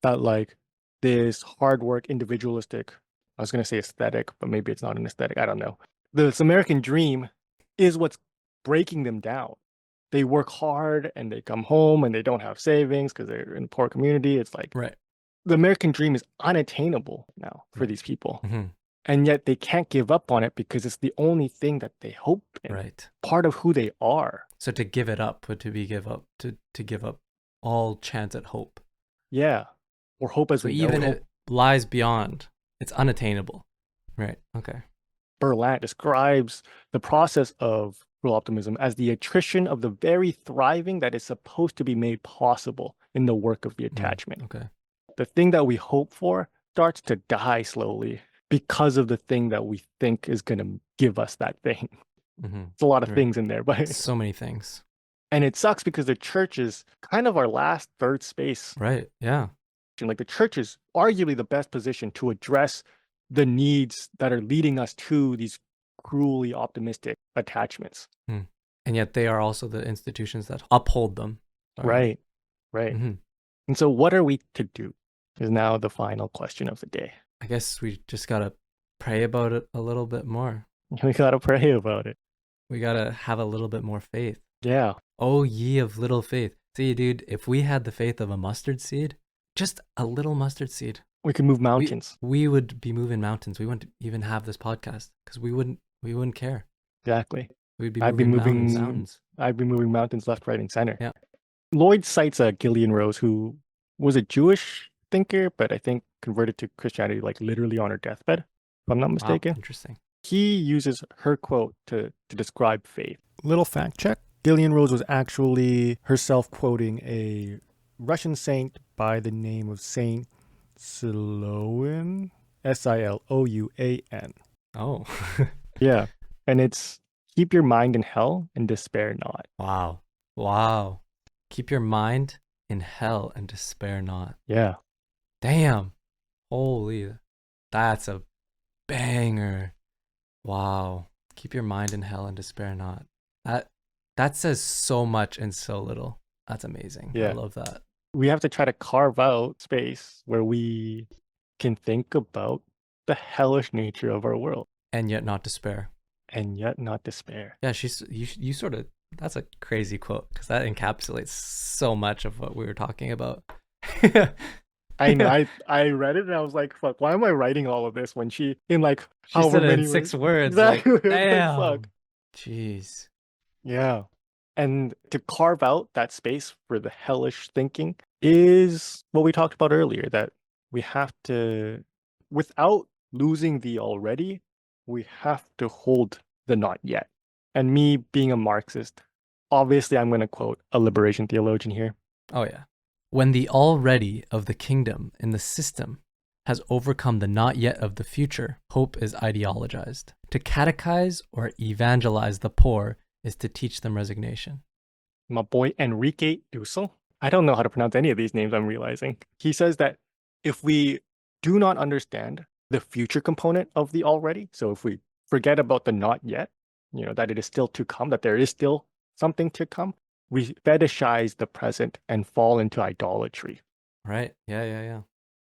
that like this hard work, individualistic, I was going to say aesthetic, but maybe it's not an aesthetic. I don't know. This American dream is what's breaking them down. They work hard and they come home and they don't have savings because they're in a poor community. It's like
Right.
the American dream is unattainable now for these people.
Mm-hmm.
And yet they can't give up on it because it's the only thing that they hope in.
Right.
Part of who they are.
So to give it up would to give up all chance at hope.
Yeah. Or hope as
So
we
even
know.
it lies beyond, it's unattainable. Right. Okay.
Berlant describes the process of cruel optimism as the attrition of the very thriving that is supposed to be made possible in the work of the attachment.
Okay.
The thing that we hope for starts to die slowly because of the thing that we think is going to give us that thing.
Mm-hmm.
It's a lot of things in there, but
so many things.
And it sucks because the church is kind of our last third space.
Right. Yeah.
Like the church is arguably the best position to address the needs that are leading us to these cruelly optimistic attachments.
And yet they are also the institutions that uphold them.
Right. Mm-hmm. And so what are we to do is now the final question of the day.
I guess we just got to pray about it a little bit more.
We got to pray about it.
We got to have a little bit more faith.
Yeah.
Oh, ye of little faith. See, dude, if we had the faith of a mustard seed, just a little mustard seed,
we could move mountains.
We would be moving mountains. We wouldn't even have this podcast because we wouldn't care.
Exactly.
We'd be moving mountains.
I'd be moving mountains left, right, and center.
Yeah.
Lloyd cites a Guignion Rose who was a Jewish thinker, but I think converted to Christianity like literally on her deathbed, if I'm not mistaken.
Wow, interesting.
He uses her quote to describe faith. Little fact check. Guignion Rose was actually herself quoting a Russian saint by the name of Saint Silouan, Silouan.
Oh.
Yeah. And it's keep your mind in hell and despair not.
Wow. Keep your mind in hell and despair not.
Yeah.
Damn. Holy. That's a banger. Wow. Keep your mind in hell and despair not. That says so much and so little. That's amazing.
Yeah.
I love that.
We have to try to carve out space where we can think about the hellish nature of our world.
And yet not despair.
Yeah,
you sort of, that's a crazy quote because that encapsulates so much of what we were talking about.
I know. I read it and I was like, fuck, why am I writing all of this when she in like
she said it in 6 words?
Exactly.
Like, damn.
Fuck.
Jeez.
Yeah. And to carve out that space for the hellish thinking is what we talked about earlier, that we have to, without losing the already, we have to hold the not yet. And me being a Marxist, obviously I'm going to quote a liberation theologian here.
Oh, yeah. When the already of the kingdom in the system has overcome the not yet of the future, hope is ideologized. To catechize or evangelize the poor is to teach them resignation.
My boy Enrique Dussel, I don't know how to pronounce any of these names, I'm realizing. He says that if we do not understand the future component of the already, so if we forget about the not yet, that it is still to come, that there is still something to come, we fetishize the present and fall into idolatry.
Right. Yeah.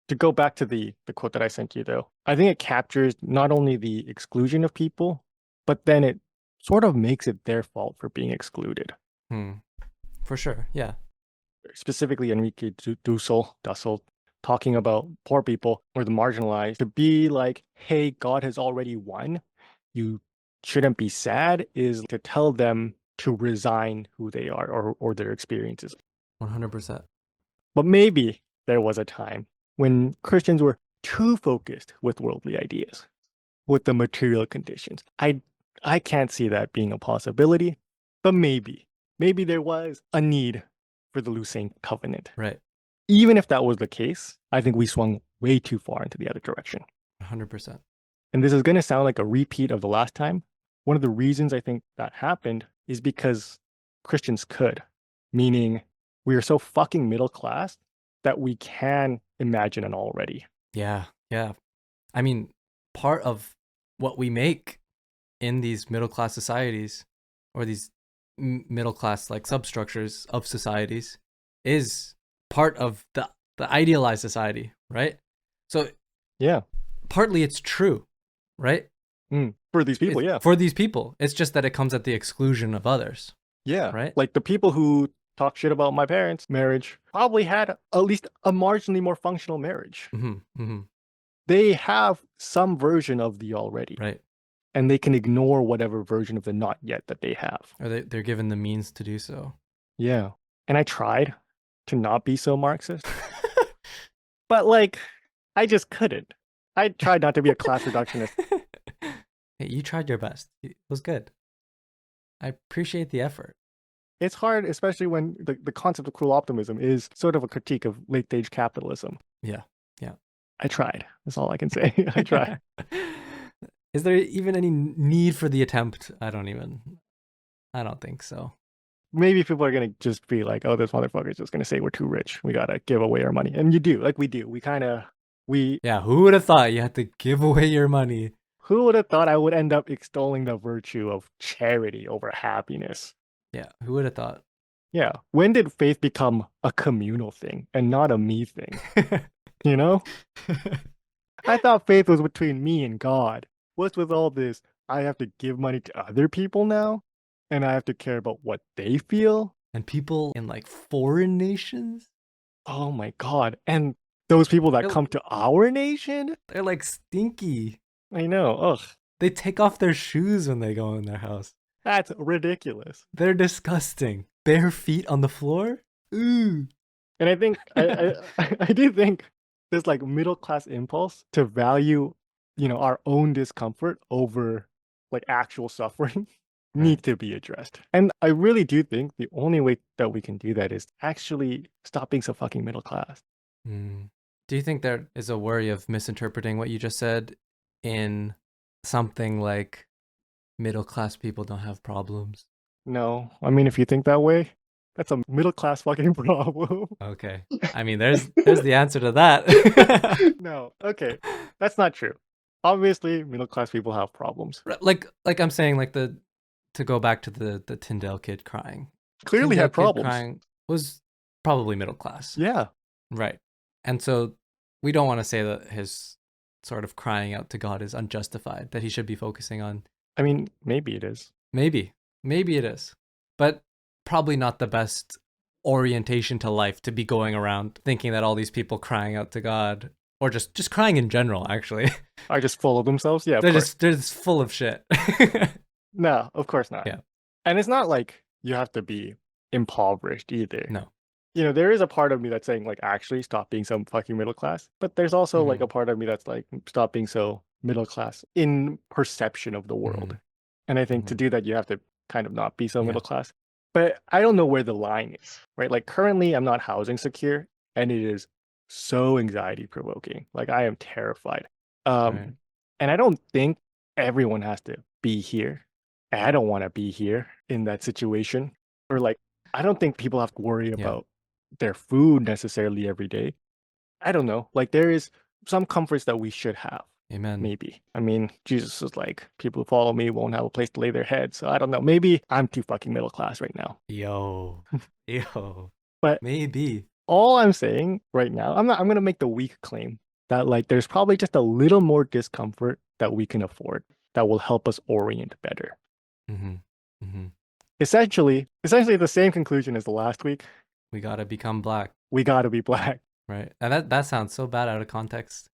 To go back to the quote that I sent you, though, I think it captures not only the exclusion of people, but then it sort of makes it their fault for being excluded.
For sure, yeah.
Specifically, Enrique Dussel, talking about poor people or the marginalized, to be like, hey, God has already won. You shouldn't be sad, is to tell them to resign who they are or their experiences.
100%.
But maybe there was a time when Christians were too focused with worldly ideas, with the material conditions. I can't see that being a possibility, but maybe there was a need for the Lucerne covenant.
Right.
Even if that was the case, I think we swung way too far into the other direction.
100%.
And this is going to sound like a repeat of the last time. One of the reasons I think that happened is because Christians could, meaning we are so fucking middle class that we can imagine an already.
Yeah, yeah. I mean, part of what we make in these middle class societies, or these middle class like substructures of societies, is part of the idealized society, right? So
yeah,
partly it's true, right?
For these people, yeah.
For these people, it's just that it comes at the exclusion of others.
Yeah,
right.
Like the people who talk shit about my parents' marriage probably had at least a marginally more functional marriage. They have some version of the already,
right?
And they can ignore whatever version of the not yet that they have.
Or they're given the means to do so.
Yeah. And I tried to not be so Marxist. But like, I just couldn't. I tried not to be a class reductionist.
Hey, you tried your best. It was good. I appreciate the effort.
It's hard, especially when the concept of cruel optimism is sort of a critique of late stage capitalism.
Yeah. Yeah.
I tried. That's all I can say. I tried.
Is there even any need for the attempt? I don't think so.
Maybe people are going to just be like, oh, this motherfucker is just going to say we're too rich. We got to give away our money. And you do. Like we do.
Yeah, who would have thought you had to give away your money?
Who would have thought I would end up extolling the virtue of charity over happiness?
Yeah, who would have thought?
Yeah. When did faith become a communal thing and not a me thing? You know? I thought faith was between me and God. What's with all this? I have to give money to other people now? And I have to care about what they feel?
And people in like foreign nations?
Oh my God. And those people that come to our nation?
They're like stinky.
I know. Ugh.
They take off their shoes when they go in their house.
That's ridiculous.
They're disgusting. Bare feet on the floor? Ooh.
And I think, I do think this like middle class impulse to value, our own discomfort over like actual suffering need to be addressed. And I really do think the only way that we can do that is actually stop being so fucking middle class.
Do you think there is a worry of misinterpreting what you just said in something like middle class people don't have problems?
No. I mean, if you think that way, that's a middle class fucking problem.
Okay. I mean, there's the answer to that.
No. Okay. That's not true. Obviously, middle class people have problems.
Like I'm saying, like to go back to the Tyndale kid crying.
Clearly
Tyndale
had problems.
Kid crying was probably middle class.
Yeah.
Right. And so we don't want to say that his sort of crying out to God is unjustified, that he should be focusing on.
I mean, maybe it is.
Maybe it is. But probably not the best orientation to life to be going around thinking that all these people crying out to God, or just crying in general, actually,
are just full of themselves. Yeah,
they're just full of shit.
No, of course not.
Yeah.
And it's not like you have to be impoverished either.
No.
There is a part of me that's saying like, actually stop being so fucking middle class. But there's also like a part of me that's like, stop being so middle class in perception of the world. And I think to do that, you have to kind of not be so middle class. But I don't know where the line is, right? Like currently I'm not housing secure and it is so anxiety provoking. Like I am terrified. And I don't think everyone has to be here. I don't want to be here in that situation. Or like, I don't think people have to worry about their food necessarily every day. I don't know. Like there is some comforts that we should have.
Amen.
Maybe. I mean, Jesus was like, people who follow me won't have a place to lay their head. So I don't know. Maybe I'm too fucking middle class right now.
Yo.
But
maybe.
All I'm saying right now, I'm going to make the weak claim that like there's probably just a little more discomfort that we can afford that will help us orient better. Essentially the same conclusion as the last week.
We gotta become black.
We gotta be black.
Right. And that sounds so bad out of context.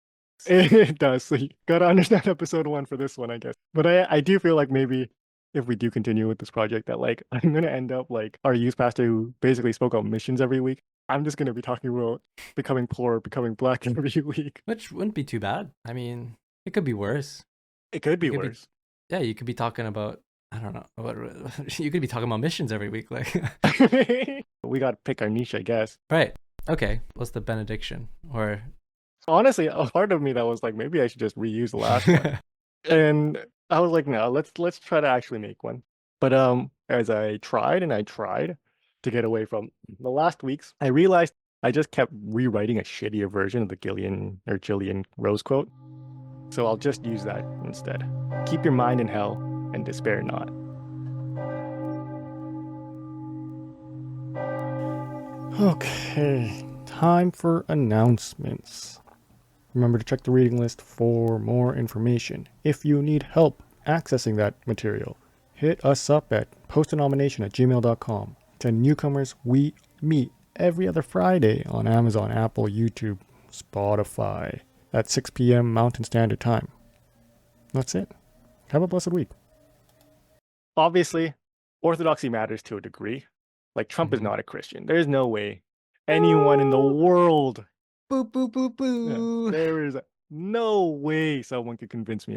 It does. So you gotta understand episode 1 for this one, I guess. But I do feel like maybe if we do continue with this project that like I'm gonna end up like our youth pastor who basically spoke on missions every week. I'm just gonna be talking about becoming poor, becoming black every week.
Which wouldn't be too bad. I mean, it could be worse.
It could be worse.
You could be talking about, I don't know, you could be talking about missions every week. Like
we gotta pick our niche, I guess.
Right. Okay, what's the benediction? Or
Honestly, a part of me that was like, maybe I should just reuse the last one. And I was like, no, let's try to actually make one. But as I tried and I tried to get away from the last weeks, I realized I just kept rewriting a shittier version of the Gillian or Gillian Rose quote. So I'll just use that instead. Keep your mind in hell and despair not. Okay, time for announcements. Remember to check the reading list for more information. If you need help accessing that material, hit us up at postdenomination@gmail.com. To newcomers, we meet every other Friday on Amazon, Apple, YouTube, Spotify at 6 p.m. Mountain Standard Time. That's it. Have a blessed week. Obviously, orthodoxy matters to a degree. Like, Trump is not a Christian. There's no way anyone in the world,
boo boo boo boo.
there is no way someone could convince me